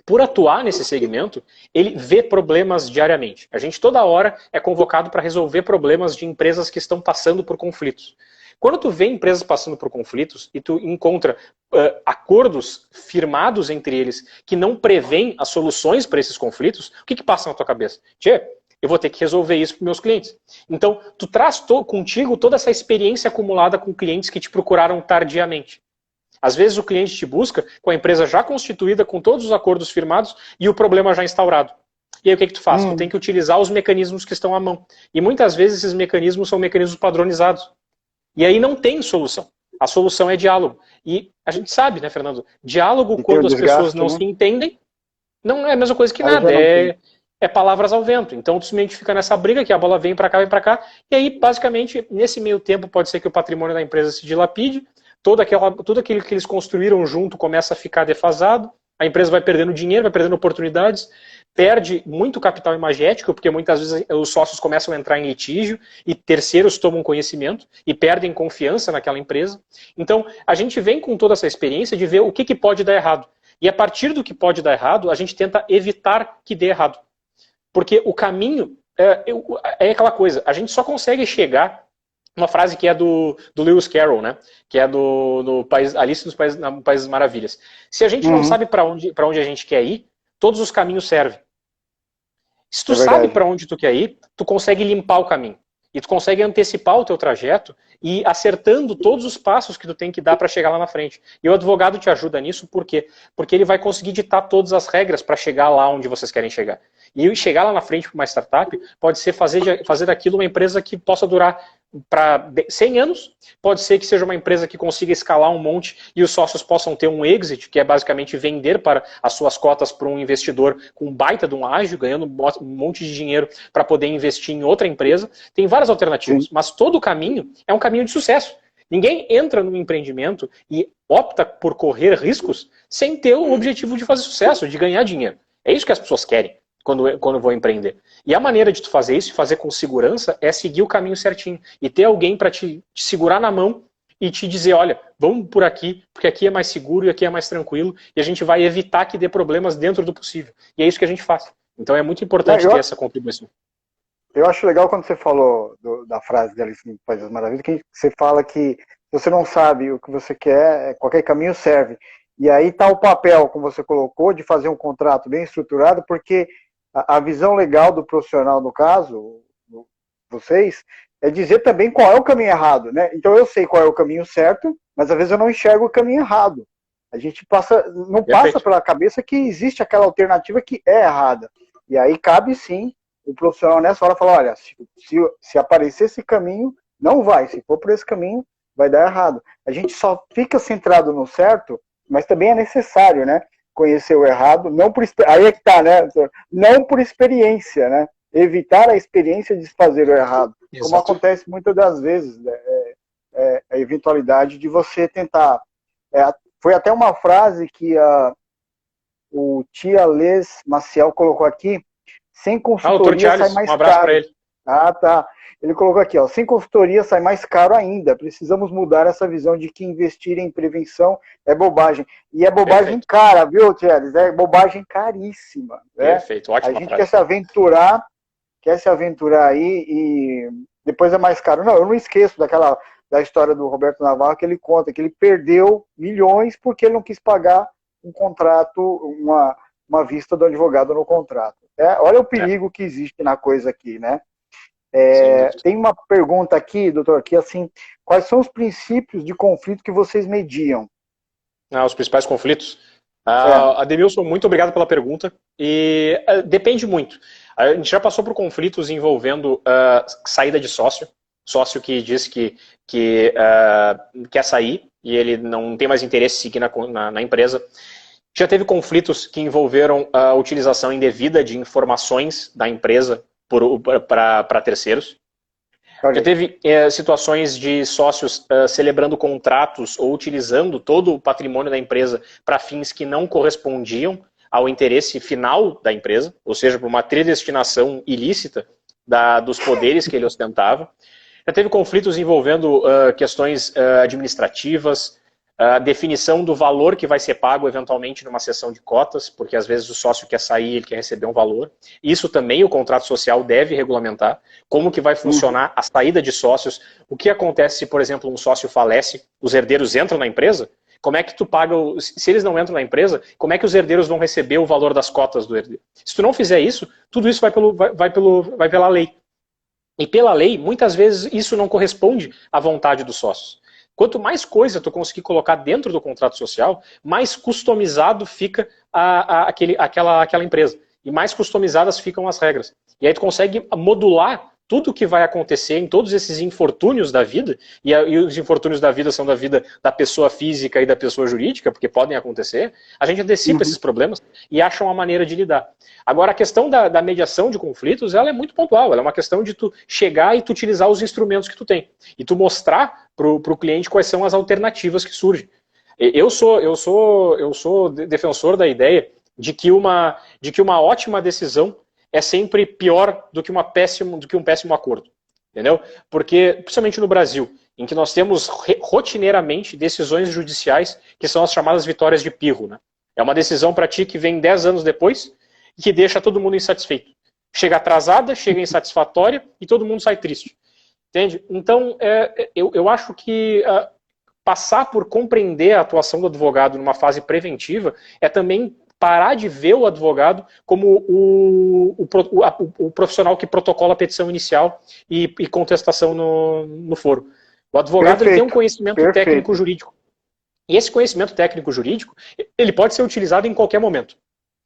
Por atuar nesse segmento, ele vê problemas diariamente. A gente toda hora é convocado para resolver problemas de empresas que estão passando por conflitos. Quando tu vê empresas passando por conflitos e tu encontra acordos firmados entre eles que não prevêem as soluções para esses conflitos, o que passa na tua cabeça? Tchê, eu vou ter que resolver isso para meus clientes. Então, tu traz contigo toda essa experiência acumulada com clientes que te procuraram tardiamente. Às vezes o cliente te busca com a empresa já constituída, com todos os acordos firmados e o problema já instaurado. E aí o que tu faz? Tu tem que utilizar os mecanismos que estão à mão. E muitas vezes esses mecanismos são mecanismos padronizados. E aí não tem solução. A solução é diálogo. E a gente sabe, né, Fernando? Diálogo, quando as pessoas não se entendem, não é a mesma coisa que nada. É palavras ao vento. Então tu simplesmente fica nessa briga que a bola vem para cá. E aí, basicamente, nesse meio tempo, pode ser que o patrimônio da empresa se dilapide, tudo aquilo que eles construíram junto começa a ficar defasado, a empresa vai perdendo dinheiro, vai perdendo oportunidades, perde muito capital imagético, porque muitas vezes os sócios começam a entrar em litígio e terceiros tomam conhecimento e perdem confiança naquela empresa. Então, a gente vem com toda essa experiência de ver o que pode dar errado. E a partir do que pode dar errado, a gente tenta evitar que dê errado. Porque o caminho é aquela coisa, a gente só consegue chegar. Uma frase que é do Lewis Carroll, né? Que é do Alice nos Países Maravilhas. Se a gente não sabe para onde a gente quer ir, todos os caminhos servem. Se tu sabe para onde tu quer ir, tu consegue limpar o caminho. E tu consegue antecipar o teu trajeto e ir acertando todos os passos que tu tem que dar para chegar lá na frente. E o advogado te ajuda nisso, por quê? Porque ele vai conseguir ditar todas as regras para chegar lá onde vocês querem chegar. E chegar lá na frente para uma startup pode ser fazer daquilo uma empresa que possa durar para 100 anos, pode ser que seja uma empresa que consiga escalar um monte e os sócios possam ter um exit, que é basicamente vender para as suas cotas para um investidor com um baita de um ágio, ganhando um monte de dinheiro para poder investir em outra empresa. Tem várias alternativas, mas todo o caminho é um caminho de sucesso. Ninguém entra num empreendimento e opta por correr riscos sem ter o objetivo de fazer sucesso, de ganhar dinheiro. É isso que as pessoas querem quando vou empreender. E a maneira de tu fazer isso, fazer com segurança, é seguir o caminho certinho. E ter alguém para te segurar na mão e te dizer, olha, vamos por aqui, porque aqui é mais seguro e aqui é mais tranquilo, e a gente vai evitar que dê problemas dentro do possível. E é isso que a gente faz. Então é muito importante ter essa contribuição. Eu acho legal quando você falou da frase de Alice no País das Maravilhas, que você fala que se você não sabe o que você quer, qualquer caminho serve. E aí está o papel, como você colocou, de fazer um contrato bem estruturado, porque a visão legal do profissional, no caso, vocês, é dizer também qual é o caminho errado, né? Então eu sei qual é o caminho certo, mas às vezes eu não enxergo o caminho errado. A gente não passa pela cabeça que existe aquela alternativa que é errada. E aí cabe sim o profissional nessa hora falar, olha, se aparecer esse caminho, não vai. Se for por esse caminho, vai dar errado. A gente só fica centrado no certo, mas também é necessário, né? Conhecer o errado, não por aí é que tá, né? Não por experiência, né? Evitar a experiência de fazer o errado, Exato. como acontece muitas das vezes, né? A eventualidade de você tentar. Foi até uma frase que o Tia Les Maciel colocou aqui: sem o Dr. consultoria sai Thiales, mais um abraço caro. para ele. Ah, tá. Ele colocou aqui, ó, sem consultoria sai mais caro ainda. Precisamos mudar essa visão de que investir em prevenção é bobagem. E é bobagem Perfeito. cara, viu, Thierry? É bobagem caríssima. Né? Perfeito, ótima A gente frase. quer se aventurar aí e depois é mais caro. Não, eu não esqueço da história do Roberto Navarro, que ele conta que ele perdeu milhões porque ele não quis pagar um contrato, uma vista do advogado no contrato. Olha o perigo que existe na coisa aqui, né? Tem uma pergunta aqui, doutor, que assim, quais são os princípios de conflito que vocês mediam? Os principais conflitos? Ademilson, muito obrigado pela pergunta. E depende muito. A gente já passou por conflitos envolvendo saída de sócio que diz que quer sair e ele não tem mais interesse em seguir na empresa. Já teve conflitos que envolveram a utilização indevida de informações da empresa para terceiros. Já teve situações de sócios celebrando contratos ou utilizando todo o patrimônio da empresa para fins que não correspondiam ao interesse final da empresa, ou seja, para uma predestinação ilícita dos poderes que ele ostentava. Já teve conflitos envolvendo questões administrativas, a definição do valor que vai ser pago eventualmente numa sessão de cotas, porque às vezes o sócio quer sair, ele quer receber um valor. Isso também o contrato social deve regulamentar. Como que vai funcionar a saída de sócios? O que acontece se, por exemplo, um sócio falece, os herdeiros entram na empresa? Como é que tu paga, se eles não entram na empresa, como é que os herdeiros vão receber o valor das cotas do herdeiro? Se tu não fizer isso, tudo isso vai pela lei. E pela lei, muitas vezes isso não corresponde à vontade dos sócios. Quanto mais coisa tu conseguir colocar dentro do contrato social, mais customizado fica aquela empresa. E mais customizadas ficam as regras. E aí tu consegue modular tudo o que vai acontecer em todos esses infortúnios da vida, e os infortúnios da vida são da vida da pessoa física e da pessoa jurídica, porque podem acontecer, a gente antecipa esses problemas e acha uma maneira de lidar. Agora, a questão da mediação de conflitos, ela é muito pontual, ela é uma questão de tu chegar e tu utilizar os instrumentos que tu tem, e tu mostrar para o cliente quais são as alternativas que surgem. Eu sou defensor da ideia de que uma ótima decisão é sempre pior do que um péssimo acordo, entendeu? Porque, principalmente no Brasil, em que nós temos rotineiramente decisões judiciais que são as chamadas vitórias de pirro, né? É uma decisão para ti que vem 10 anos depois e que deixa todo mundo insatisfeito. Chega atrasada, chega insatisfatória e todo mundo sai triste. Entende? Então, eu acho que passar por compreender a atuação do advogado numa fase preventiva é também parar de ver o advogado como o profissional que protocola a petição inicial e contestação no foro. O advogado ele tem um conhecimento técnico jurídico. E esse conhecimento técnico jurídico, ele pode ser utilizado em qualquer momento.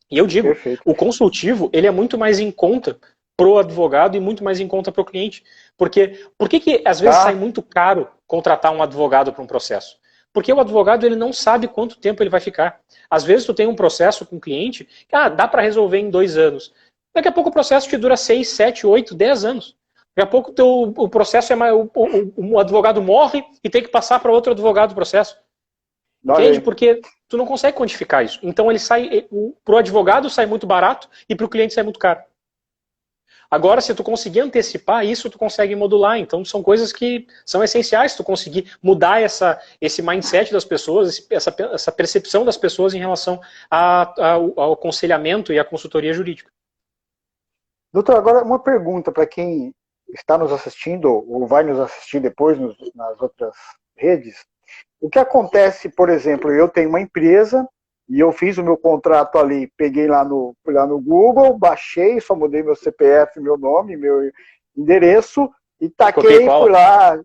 E eu digo, o consultivo, ele é muito mais em conta pro advogado e muito mais em conta pro cliente. Porque por que às vezes sai muito caro contratar um advogado para um processo? Porque o advogado ele não sabe quanto tempo ele vai ficar. Às vezes tu tem um processo com o cliente que dá para resolver em 2 anos. Daqui a pouco o processo te dura 6, 7, 8, 10 anos. Daqui a pouco o processo o advogado morre e tem que passar para outro advogado o processo. Entende? Porque tu não consegue quantificar isso. Então ele sai, pro advogado sai muito barato e pro cliente sai muito caro. Agora, se tu conseguir antecipar isso, tu consegue modular. Então, são coisas que são essenciais, tu conseguir mudar esse mindset das pessoas, essa percepção das pessoas em relação ao aconselhamento e à consultoria jurídica. Doutor, agora uma pergunta para quem está nos assistindo ou vai nos assistir depois nas outras redes. O que acontece, por exemplo, eu tenho uma empresa e eu fiz o meu contrato ali, peguei lá no Google, baixei, só mudei meu CPF, meu nome, meu endereço, e taquei, fui lá,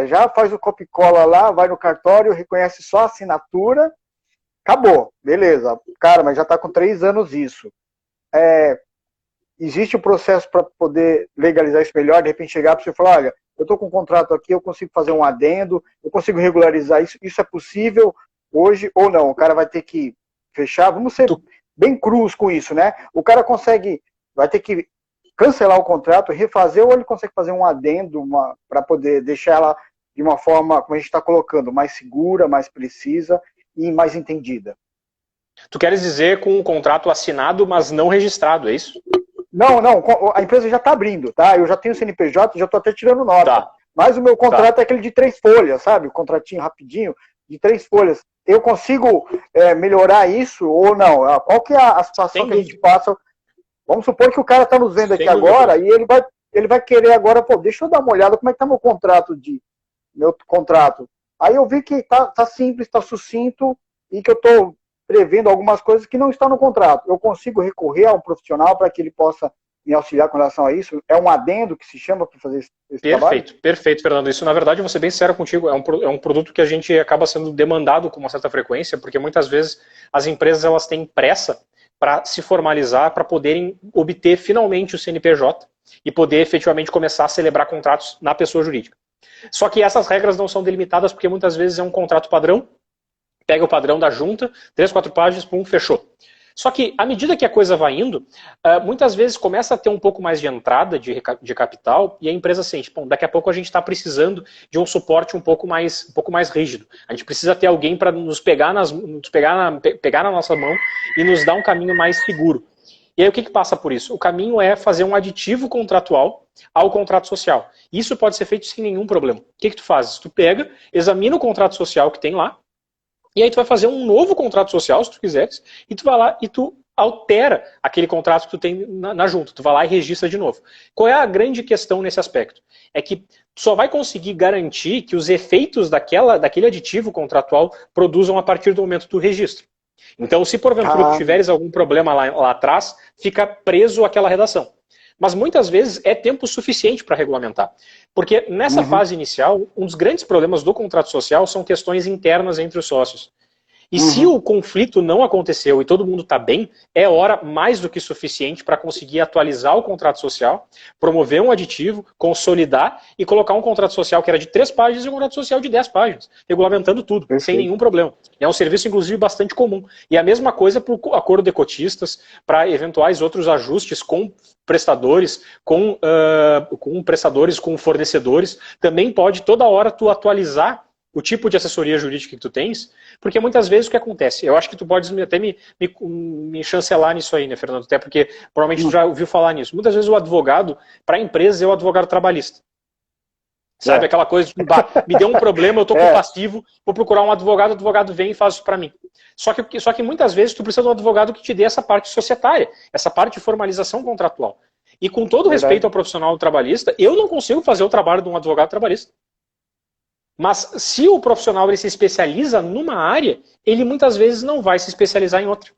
já faz o copia e cola lá, vai no cartório, reconhece só a assinatura, acabou, beleza. Cara, mas já está com 3 anos isso. existe o processo para poder legalizar isso melhor, de repente chegar para você e falar, olha, eu estou com um contrato aqui, eu consigo fazer um adendo, eu consigo regularizar isso, isso é possível hoje ou não? O cara vai ter que fechar, vamos ser bem crus com isso, né? O cara vai ter que cancelar o contrato, refazer, ou ele consegue fazer um adendo para poder deixar ela de uma forma, como a gente está colocando, mais segura, mais precisa e mais entendida. Tu queres dizer com um contrato assinado, mas não registrado, é isso? Não, a empresa já está abrindo, tá? Eu já tenho CNPJ, já estou até tirando nota. Tá. Mas o meu contrato é aquele de 3 folhas, sabe? O contratinho rapidinho, de 3 folhas. Eu consigo melhorar isso ou não? Qual que é a situação que a gente passa? Vamos supor que o cara está nos vendo aqui agora e ele vai querer agora, pô, deixa eu dar uma olhada como é que está meu contrato. Aí eu vi que tá simples, está sucinto e que eu estou prevendo algumas coisas que não estão no contrato. Eu consigo recorrer a um profissional para que ele possa me auxiliar com relação a isso? É um adendo que se chama para fazer esse trabalho? Perfeito, Fernando. Isso, na verdade, vou ser bem sincero contigo, é um produto que a gente acaba sendo demandado com uma certa frequência, porque muitas vezes as empresas elas têm pressa para se formalizar, para poderem obter finalmente o CNPJ e poder efetivamente começar a celebrar contratos na pessoa jurídica. Só que essas regras não são delimitadas porque muitas vezes é um contrato padrão, pega o padrão da junta, 3, 4 páginas, pum, fechou. Só que, à medida que a coisa vai indo, muitas vezes começa a ter um pouco mais de entrada de capital e a empresa sente, bom, daqui a pouco a gente está precisando de um suporte um pouco mais rígido. A gente precisa ter alguém para nos pegar pegar na nossa mão e nos dar um caminho mais seguro. E aí o que passa por isso? O caminho é fazer um aditivo contratual ao contrato social. Isso pode ser feito sem nenhum problema. O que tu fazes? Tu pega, examina o contrato social que tem lá, e aí tu vai fazer um novo contrato social, se tu quiseres, e tu vai lá e tu altera aquele contrato que tu tem na junta. Tu vai lá e registra de novo. Qual é a grande questão nesse aspecto? É que tu só vai conseguir garantir que os efeitos daquele aditivo contratual produzam a partir do momento do registro. Então, se porventura tu tiveres algum problema lá atrás, fica preso àquela redação. Mas muitas vezes é tempo suficiente para regulamentar. Porque nessa fase inicial, um dos grandes problemas do contrato social são questões internas entre os sócios. E se o conflito não aconteceu e todo mundo está bem, é hora mais do que suficiente para conseguir atualizar o contrato social, promover um aditivo, consolidar e colocar um contrato social que era de 3 páginas e um contrato social de 10 páginas, regulamentando tudo, sem nenhum problema. É um serviço, inclusive, bastante comum. E a mesma coisa para o acordo de cotistas, para eventuais outros ajustes com prestadores, com prestadores, com fornecedores. Também pode toda hora tu atualizar o tipo de assessoria jurídica que tu tens, porque muitas vezes o que acontece, eu acho que tu pode até me chancelar nisso aí, né, Fernando? Até porque provavelmente tu já ouviu falar nisso. Muitas vezes o advogado, para empresas, é o advogado trabalhista. Sabe, aquela coisa de, me deu um problema, eu estou com passivo, vou procurar um advogado, o advogado vem e faz isso para mim. Só que muitas vezes tu precisa de um advogado que te dê essa parte societária, essa parte de formalização contratual. E com todo respeito ao profissional trabalhista, eu não consigo fazer o trabalho de um advogado trabalhista. Mas se o profissional ele se especializa numa área, ele muitas vezes não vai se especializar em outra.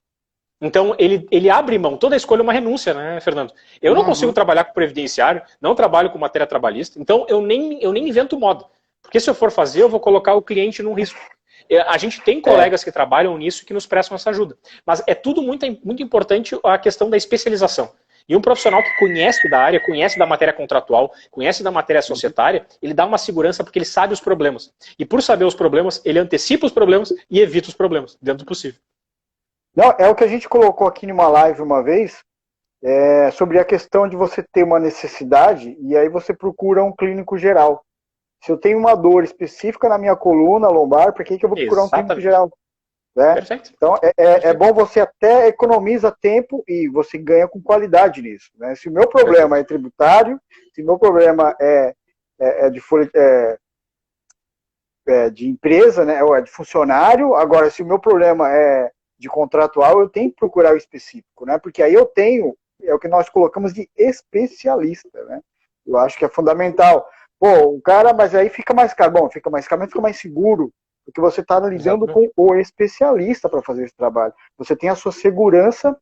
Então ele abre mão, toda escolha é uma renúncia, né, Fernando? Eu não consigo trabalhar com previdenciário, não trabalho com matéria trabalhista, então eu nem invento moda. Porque se eu for fazer, eu vou colocar o cliente num risco. A gente tem colegas que trabalham nisso que nos prestam essa ajuda. Mas é tudo muito importante a questão da especialização. E um profissional que conhece da área, conhece da matéria contratual, conhece da matéria societária, ele dá uma segurança porque ele sabe os problemas. E por saber os problemas, ele antecipa os problemas e evita os problemas, dentro do possível. Não, é o que a gente colocou aqui numa live uma vez, sobre a questão de você ter uma necessidade e aí você procura um clínico geral. Se eu tenho uma dor específica na minha coluna lombar, por que eu vou procurar um clínico geral? Né? Perfeito. Então, é bom, você até economiza tempo e você ganha com qualidade nisso. Né? Se o meu problema é tributário, se o meu problema é de empresa, né, ou é de funcionário, agora, se o meu problema é de contratual, eu tenho que procurar o específico, né? Porque aí eu tenho, é o que nós colocamos de especialista, né? Eu acho que é fundamental. Pô, o cara, mas aí fica mais caro. Bom, fica mais caro, mas fica mais seguro, porque você está lidando com o especialista para fazer esse trabalho. Você tem a sua segurança,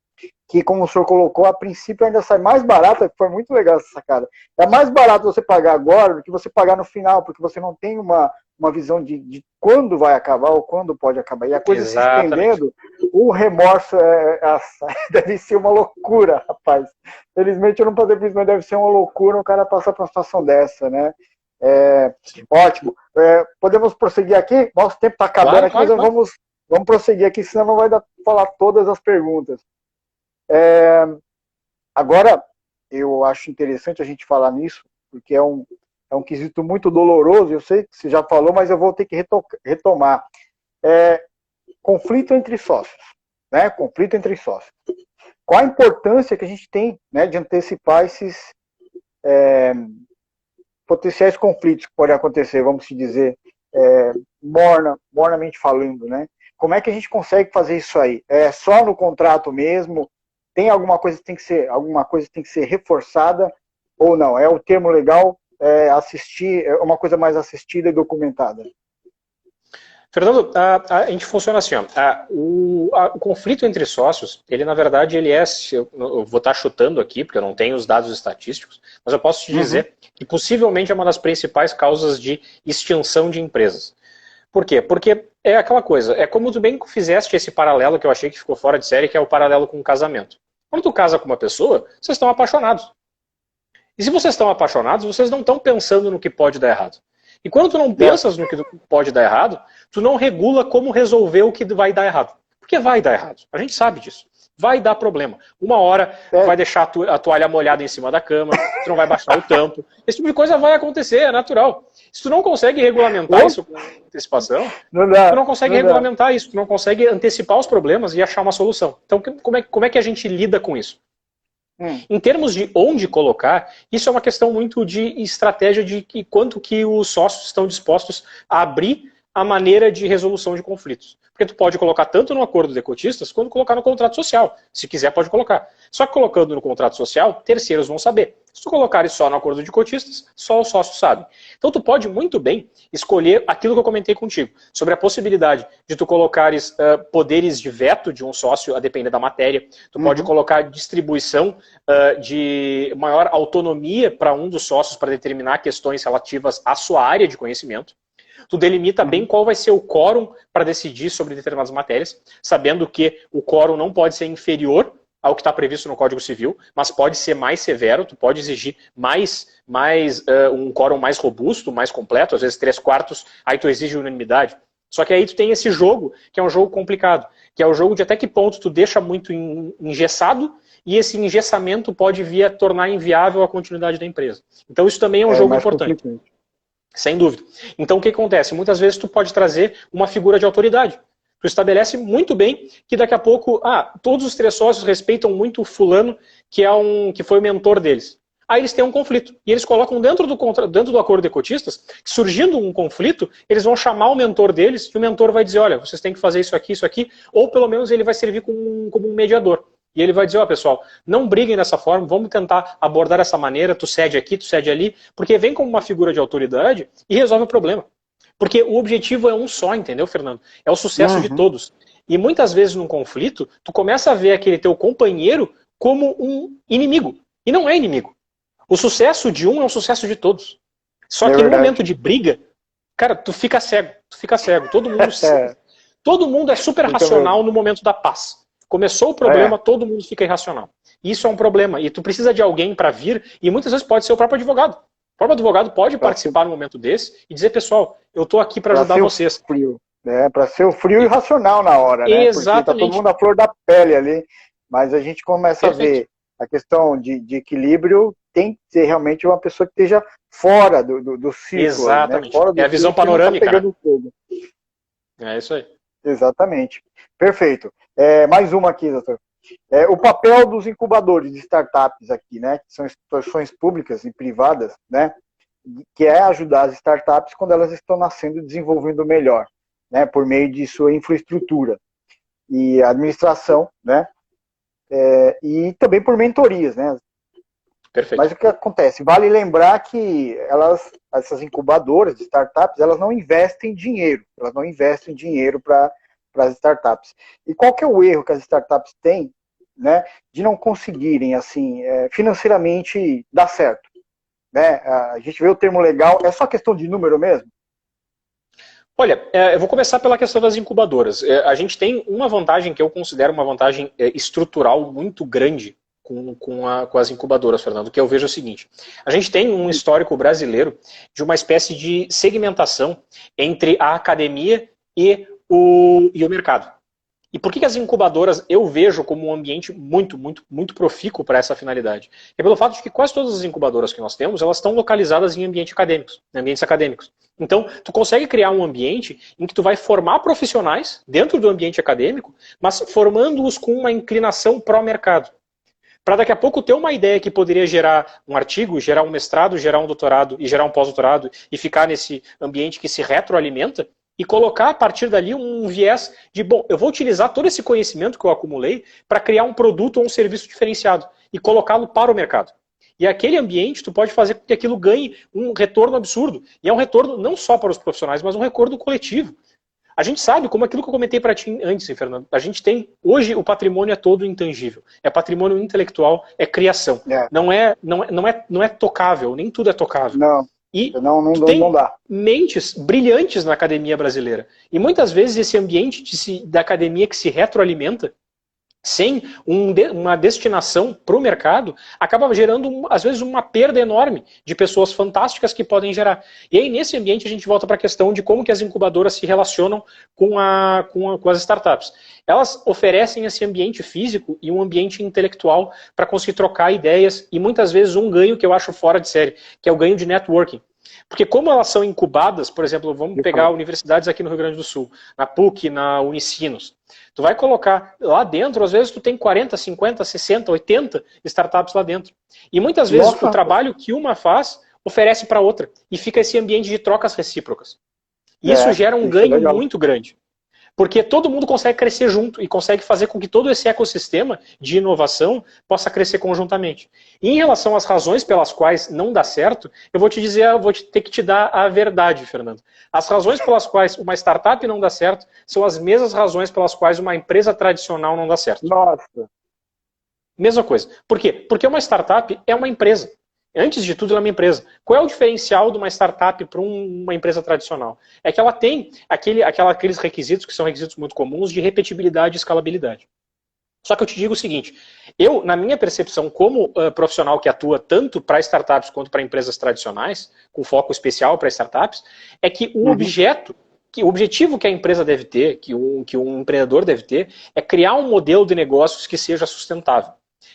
que, como o senhor colocou, a princípio ainda sai mais barata, que foi muito legal essa sacada. É mais barato você pagar agora do que você pagar no final, porque você não tem uma uma visão de quando vai acabar ou quando pode acabar. E a coisa se Exatamente. estendendo, o remorso deve ser uma loucura, rapaz. Felizmente eu não passei por isso, mas deve ser uma loucura o cara passar por uma situação dessa, né? Ótimo. Podemos prosseguir aqui? Nosso tempo está acabando aqui, mas vamos prosseguir aqui, senão não vai dar para falar todas as perguntas. Agora, eu acho interessante a gente falar nisso, porque é um quesito muito doloroso, eu sei que você já falou, mas eu vou ter que retomar. Conflito entre sócios, né? Conflito entre sócios. Qual a importância que a gente tem, né, de antecipar esses potenciais conflitos que podem acontecer, vamos dizer, mornamente falando, né? Como é que a gente consegue fazer isso aí? É só no contrato mesmo? Tem alguma coisa que tem que ser reforçada ou não? É o termo legal, assistir, é uma coisa mais assistida e documentada? Fernando, a gente funciona assim, ó. O conflito entre sócios, ele na verdade, eu vou estar chutando aqui, porque eu não tenho os dados estatísticos, mas eu posso te dizer que possivelmente é uma das principais causas de extinção de empresas. Por quê? Porque é aquela coisa, é como tu bem fizeste esse paralelo que eu achei que ficou fora de série, que é o paralelo com o casamento. Quando tu casa com uma pessoa, vocês estão apaixonados. E se vocês estão apaixonados, vocês não estão pensando no que pode dar errado. E quando tu não pensas no que pode dar errado, tu não regula como resolver o que vai dar errado. Porque vai dar errado. A gente sabe disso. Vai dar problema. Uma hora vai deixar a toalha molhada em cima da cama, tu não vai baixar o tampo. Esse tipo de coisa vai acontecer, é natural. Se tu não consegue regulamentar isso com antecipação, tu não consegue regulamentar isso, tu não consegue antecipar os problemas e achar uma solução. Então, como é que a gente lida com isso? Em termos de onde colocar, isso é uma questão muito de estratégia de quanto que os sócios estão dispostos a abrir a maneira de resolução de conflitos. Porque tu pode colocar tanto no acordo de cotistas, quanto colocar no contrato social. Se quiser, pode colocar. Só que colocando no contrato social, terceiros vão saber. Se tu colocares só no acordo de cotistas, só os sócios sabem. Então tu pode muito bem escolher aquilo que eu comentei contigo, sobre a possibilidade de tu colocares poderes de veto de um sócio a depender da matéria. Tu pode colocar distribuição de maior autonomia para um dos sócios para determinar questões relativas à sua área de conhecimento. Tu delimita bem qual vai ser o quórum para decidir sobre determinadas matérias, sabendo que o quórum não pode ser inferior ao que está previsto no Código Civil, mas pode ser mais severo, tu pode exigir um quórum mais robusto, mais completo, às vezes 3/4, aí tu exige unanimidade. Só que aí tu tem esse jogo, que é um jogo complicado, que é o jogo de até que ponto tu deixa muito engessado, e esse engessamento pode vir a tornar inviável a continuidade da empresa. Então isso também é um jogo importante. Complicado. Sem dúvida. Então o que acontece? Muitas vezes tu pode trazer uma figura de autoridade. Tu estabelece muito bem que daqui a pouco, todos os 3 sócios respeitam muito o fulano que foi o mentor deles. Aí eles têm um conflito. E eles colocam dentro do acordo de cotistas, que surgindo um conflito, eles vão chamar o mentor deles e o mentor vai dizer, olha, vocês têm que fazer isso aqui, ou pelo menos ele vai servir como um mediador. E ele vai dizer, pessoal, não briguem dessa forma, vamos tentar abordar dessa maneira, tu cede aqui, tu cede ali, porque vem como uma figura de autoridade e resolve o problema. Porque o objetivo é um só, entendeu, Fernando? É o sucesso de todos. E muitas vezes num conflito, tu começa a ver aquele teu companheiro como um inimigo. E não é inimigo. O sucesso de um é o sucesso de todos. Só que no momento de briga, cara, tu fica cego. Todo mundo é super racional no momento da paz. Começou o problema, todo mundo fica irracional. Isso é um problema. E tu precisa de alguém para vir, e muitas vezes pode ser o próprio advogado. O próprio advogado pode participar no momento desse e dizer, pessoal, eu estou aqui para ajudar vocês. Para ser o frio e racional na hora, né? Exatamente. Porque tá todo mundo à flor da pele ali. Mas a gente começa a ver a questão de equilíbrio, tem que ser realmente uma pessoa que esteja fora do ciclo. Exatamente. Né? Fora do é a visão panorâmica. Tá é isso aí. Exatamente. Perfeito. Mais uma aqui, doutor. O papel dos incubadores de startups aqui, né? Que são instituições públicas e privadas, né? Que é ajudar as startups quando elas estão nascendo e desenvolvendo melhor, né? Por meio de sua infraestrutura e administração, né? E também por mentorias, né? Perfeito. Mas o que acontece? Vale lembrar que essas incubadoras de startups, elas não investem dinheiro. Elas não investem dinheiro para as startups. E qual que é o erro que as startups têm, né, de não conseguirem, assim, financeiramente dar certo? Né? A gente vê o termo legal, é só questão de número mesmo? Olha, eu vou começar pela questão das incubadoras. A gente tem uma vantagem que eu considero uma vantagem estrutural muito grande com as incubadoras, Fernando, que eu vejo o seguinte. A gente tem um histórico brasileiro de uma espécie de segmentação entre a academia e o mercado. E por que as incubadoras eu vejo como um ambiente muito, muito, muito profícuo para essa finalidade? É pelo fato de que quase todas as incubadoras que nós temos, elas estão localizadas em ambientes acadêmicos. Então, tu consegue criar um ambiente em que tu vai formar profissionais dentro do ambiente acadêmico, mas formando-os com uma inclinação pró-mercado. Para daqui a pouco ter uma ideia que poderia gerar um artigo, gerar um mestrado, gerar um doutorado e gerar um pós-doutorado e ficar nesse ambiente que se retroalimenta, e colocar a partir dali um viés de, bom, eu vou utilizar todo esse conhecimento que eu acumulei para criar um produto ou um serviço diferenciado e colocá-lo para o mercado. E aquele ambiente, tu pode fazer com que aquilo ganhe um retorno absurdo. E é um retorno não só para os profissionais, mas um retorno coletivo. A gente sabe, como aquilo que eu comentei para ti antes, Fernando, a gente tem, hoje o patrimônio é todo intangível. É patrimônio intelectual, é criação. Não é tocável, nem tudo é tocável. Não. E não dá. Mentes brilhantes na academia brasileira. E muitas vezes esse ambiente da academia que se retroalimenta, sem uma destinação para o mercado, acaba gerando, às vezes, uma perda enorme de pessoas fantásticas que podem gerar. E aí, nesse ambiente, a gente volta para a questão de como que as incubadoras se relacionam com as startups. Elas oferecem esse ambiente físico e um ambiente intelectual para conseguir trocar ideias e, muitas vezes, um ganho que eu acho fora de série, que é o ganho de networking. Porque como elas são incubadas, por exemplo, vamos pegar universidades aqui no Rio Grande do Sul, na PUC, na Unicinos, tu vai colocar lá dentro, às vezes tu tem 40, 50, 60, 80 startups lá dentro. E muitas vezes o trabalho que uma faz, oferece para outra. E fica esse ambiente de trocas recíprocas. E isso gera um ganho muito grande. Porque todo mundo consegue crescer junto e consegue fazer com que todo esse ecossistema de inovação possa crescer conjuntamente. E em relação às razões pelas quais não dá certo, eu vou te dizer, eu vou ter que te dar a verdade, Fernando. As razões pelas quais uma startup não dá certo são as mesmas razões pelas quais uma empresa tradicional não dá certo. Nossa. Mesma coisa. Por quê? Porque uma startup é uma empresa. Antes de tudo, ela é uma empresa. Qual é o diferencial de uma startup para uma empresa tradicional? É que ela tem aqueles requisitos que são requisitos muito comuns de repetibilidade e escalabilidade. Só que eu te digo o seguinte, na minha percepção, como profissional que atua tanto para startups quanto para empresas tradicionais, com foco especial para startups, é que o objetivo que a empresa deve ter, que um empreendedor deve ter, é criar um modelo de negócios que seja sustentável,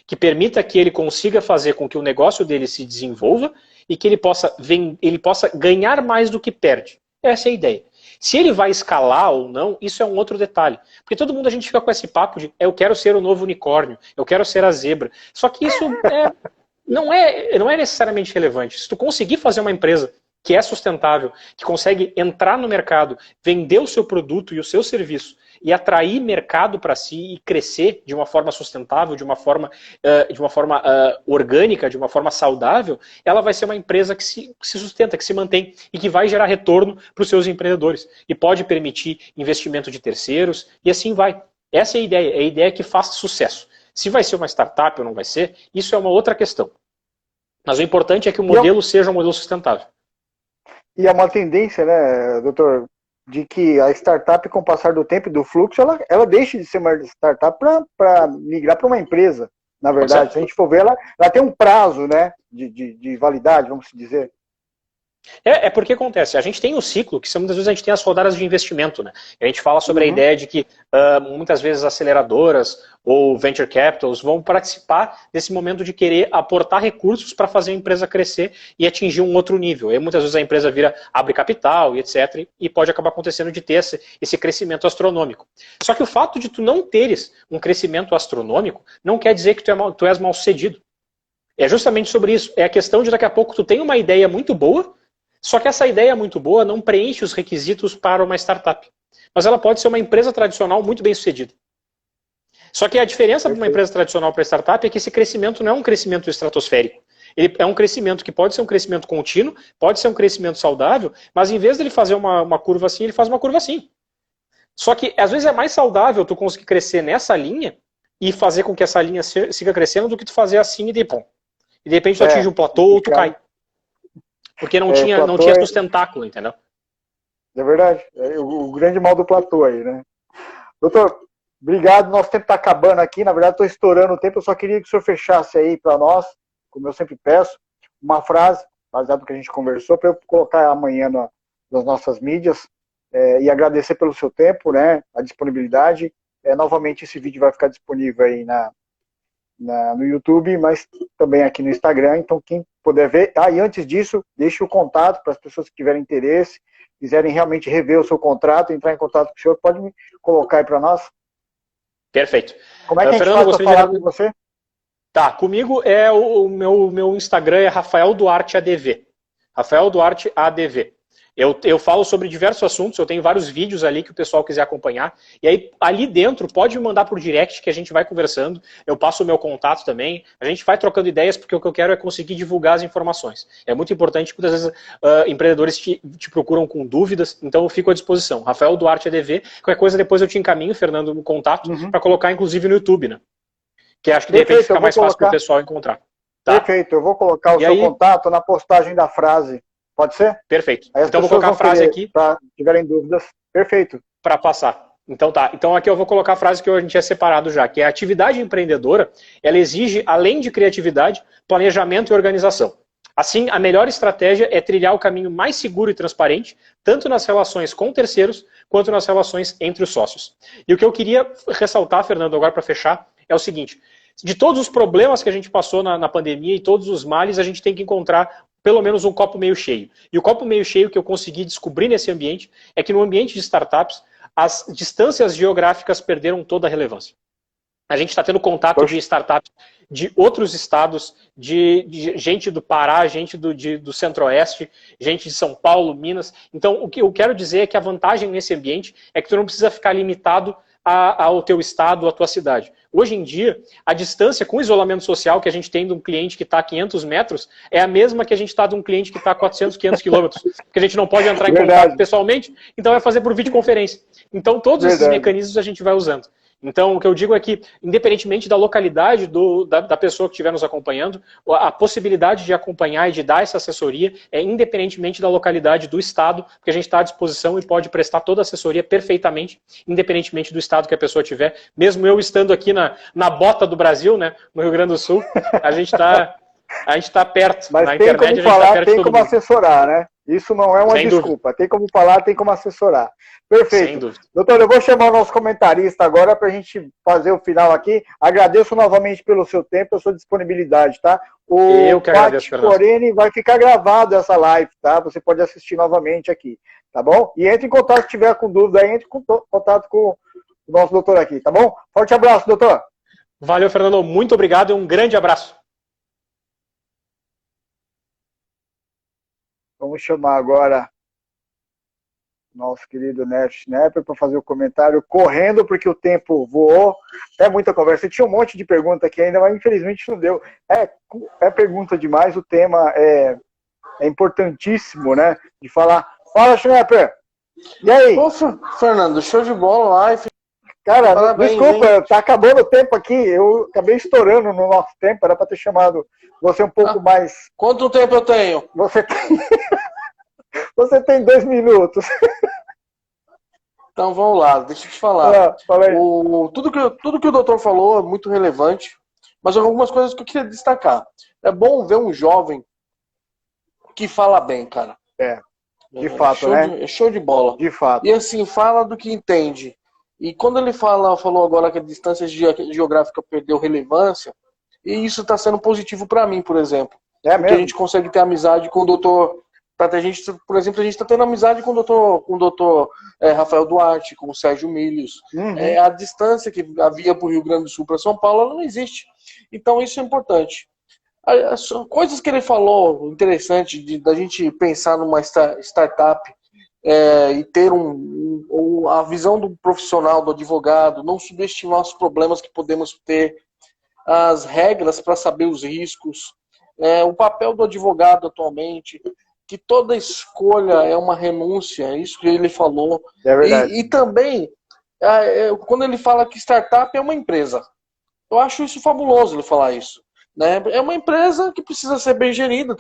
que permita que ele consiga fazer com que o negócio dele se desenvolva e que ele possa ganhar mais do que perde. Essa é a ideia. Se ele vai escalar ou não, isso é um outro detalhe. Porque todo mundo a gente fica com esse papo de eu quero ser o novo unicórnio, eu quero ser a zebra. Só que isso não é necessariamente relevante. Se tu conseguir fazer uma empresa que é sustentável, que consegue entrar no mercado, vender o seu produto e o seu serviço e atrair mercado para si e crescer de uma forma sustentável, de uma forma orgânica, de uma forma saudável, ela vai ser uma empresa que se sustenta, que se mantém e que vai gerar retorno para os seus empreendedores. E pode permitir investimento de terceiros e assim vai. Essa é a ideia que faça sucesso. Se vai ser uma startup ou não vai ser, isso é uma outra questão. Mas o importante é que o modelo seja um modelo sustentável. E é uma tendência, né, doutor, de que a startup, com o passar do tempo e do fluxo, ela deixa de ser uma startup para migrar para uma empresa, na verdade. Se a gente for ver, ela tem um prazo, né, de validade, vamos dizer. É porque acontece, a gente tem o ciclo, que muitas vezes a gente tem as rodadas de investimento, né? A gente fala sobre a ideia de que muitas vezes aceleradoras ou venture capitals vão participar desse momento de querer aportar recursos para fazer a empresa crescer e atingir um outro nível. E muitas vezes a empresa abre capital e etc. E pode acabar acontecendo de ter esse crescimento astronômico. Só que o fato de tu não teres um crescimento astronômico não quer dizer que tu és mal sucedido. É justamente sobre isso. É a questão de daqui a pouco tu tem uma ideia muito boa, só que essa ideia muito boa não preenche os requisitos para uma startup. Mas ela pode ser uma empresa tradicional muito bem sucedida. Só que a diferença de uma empresa tradicional para startup é que esse crescimento não é um crescimento estratosférico. Ele é um crescimento que pode ser um crescimento contínuo, pode ser um crescimento saudável, mas em vez de ele fazer uma curva assim, ele faz uma curva assim. Só que às vezes é mais saudável tu conseguir crescer nessa linha e fazer com que essa linha siga crescendo do que tu fazer assim e de repente tu atinge um platô ou tu cai. Porque não tinha sustentáculo, entendeu? É verdade. É o grande mal do platô aí, né? Doutor, obrigado. Nosso tempo está acabando aqui. Na verdade, estou estourando o tempo. Eu só queria que o senhor fechasse aí para nós, como eu sempre peço, uma frase, baseado no que a gente conversou, para eu colocar amanhã nas nossas mídias. E agradecer pelo seu tempo, né? A disponibilidade. Novamente, esse vídeo vai ficar disponível aí no YouTube, mas também aqui no Instagram. Então, quem puder ver. E antes disso, deixe o contato para as pessoas que tiverem interesse, quiserem realmente rever o seu contrato, entrar em contato com o senhor, pode me colocar aí para nós. Perfeito. Como é que a gente Fernando, faz para falar com você? Tá, comigo é o meu Instagram é Rafael Duarte ADV. Rafael Duarte ADV. Eu falo sobre diversos assuntos, eu tenho vários vídeos ali que o pessoal quiser acompanhar. E aí, ali dentro, pode me mandar por direct que a gente vai conversando. Eu passo o meu contato também. A gente vai trocando ideias, porque o que eu quero é conseguir divulgar as informações. É muito importante, porque às vezes empreendedores te procuram com dúvidas, então eu fico à disposição. Rafael Duarte ADV. Qualquer coisa, depois eu te encaminho, Fernando, no contato, para colocar, inclusive, no YouTube, né? Que acho que de repente fica mais fácil para o pessoal encontrar. Tá? Perfeito, eu vou colocar o seu contato na postagem da frase. Pode ser? Perfeito. Então eu vou colocar a frase aqui. Para tiverem dúvidas. Perfeito. Para passar. Então tá. Então aqui eu vou colocar a frase que a gente tinha separado já, que é a atividade empreendedora, ela exige, além de criatividade, planejamento e organização. Assim, a melhor estratégia é trilhar o caminho mais seguro e transparente, tanto nas relações com terceiros, quanto nas relações entre os sócios. E o que eu queria ressaltar, Fernando, agora para fechar, é o seguinte: de todos os problemas que a gente passou na pandemia e todos os males, a gente tem que encontrar pelo menos um copo meio cheio. E o copo meio cheio que eu consegui descobrir nesse ambiente é que no ambiente de startups, as distâncias geográficas perderam toda a relevância. A gente está tendo contato de startups de outros estados, de gente do Pará, gente do Centro-Oeste, gente de São Paulo, Minas. Então, o que eu quero dizer é que a vantagem nesse ambiente é que tu não precisa ficar limitado ao teu estado, à tua cidade. Hoje em dia, a distância com o isolamento social que a gente tem de um cliente que está a 500 metros é a mesma que a gente está de um cliente que está a 400, 500 quilômetros, porque a gente não pode entrar em contato pessoalmente, então vai fazer por videoconferência. Então, todos esses mecanismos a gente vai usando. Então, o que eu digo é que, independentemente da localidade da pessoa que estiver nos acompanhando, a possibilidade de acompanhar e de dar essa assessoria é independentemente da localidade do estado, porque a gente está à disposição e pode prestar toda a assessoria perfeitamente, independentemente do estado que a pessoa tiver. Mesmo eu estando aqui na bota do Brasil, né, no Rio Grande do Sul, a gente está perto. Mas na tem internet, como a gente tá falar, perto tem de todo como mundo. assessorar, né? Isso não é uma Sem desculpa. dúvida. Tem como falar, tem como assessorar. Perfeito. Sem dúvida. Doutor, eu vou chamar o nosso comentarista agora para a gente fazer o final aqui. Agradeço novamente pelo seu tempo, pela sua disponibilidade, tá? Eu que agradeço, Fernando. Porém, vai ficar gravado essa live, tá? Você pode assistir novamente aqui, tá bom? E entre em contato se tiver com dúvida, entre em contato com o nosso doutor aqui, tá bom? Forte abraço, doutor. Valeu, Fernando. Muito obrigado e um grande abraço. Vamos chamar agora nosso querido Neto Schnepper para fazer o comentário correndo, porque o tempo voou. É muita conversa. Tinha um monte de pergunta aqui ainda, mas infelizmente não deu. É pergunta demais, o tema é importantíssimo, né? De falar. Fala, Schnepper! E aí? Ô, Fernando, show de bola, live. Cara, parabéns, desculpa, hein? tá acabando o tempo aqui. Eu acabei estourando no nosso tempo, era para ter chamado você um pouco mais. Quanto tempo eu tenho? Você tem 2 minutos. Então vamos lá, deixa eu te falar. Fala aí. Tudo que o doutor falou é muito relevante, mas algumas coisas que eu queria destacar. É bom ver um jovem que fala bem, cara. De fato, né? É show de bola. De fato. E assim, fala do que entende. E quando ele falou agora que a distância geográfica perdeu relevância, e isso está sendo positivo para mim, por exemplo. É porque mesmo? a gente consegue ter amizade com o doutor. Por exemplo, a gente está tendo amizade com o doutor Rafael Duarte, com o Sérgio Milhos. Uhum. A distância que havia para o Rio Grande do Sul para São Paulo, ela não existe. Então isso é importante. As coisas que ele falou, interessante, da gente pensar numa startup e ter a visão do profissional, do advogado, não subestimar os problemas que podemos ter, as regras para saber os riscos, o papel do advogado atualmente, que toda escolha é uma renúncia, isso que ele falou. É verdade. E também, quando ele fala que startup é uma empresa, eu acho isso fabuloso ele falar isso. Né? É uma empresa que precisa ser bem gerida,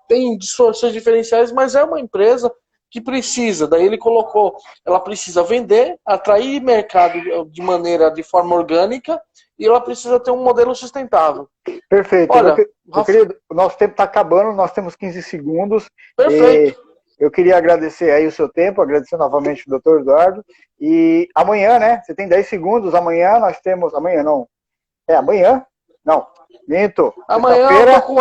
tem suas diferenciais, mas é uma empresa que precisa, daí ele colocou, ela precisa vender, atrair mercado de forma orgânica, e ela precisa ter um modelo sustentável. Perfeito. Olha, Meu querido, o nosso tempo está acabando, nós temos 15 segundos. perfeito. Eu queria agradecer aí o seu tempo, agradecer novamente o doutor Eduardo. E amanhã, né? Você tem 10 segundos. Amanhã nós temos. Amanhã não. Amanhã? Não. Minto. Amanhã eu Sexta-feira. tô com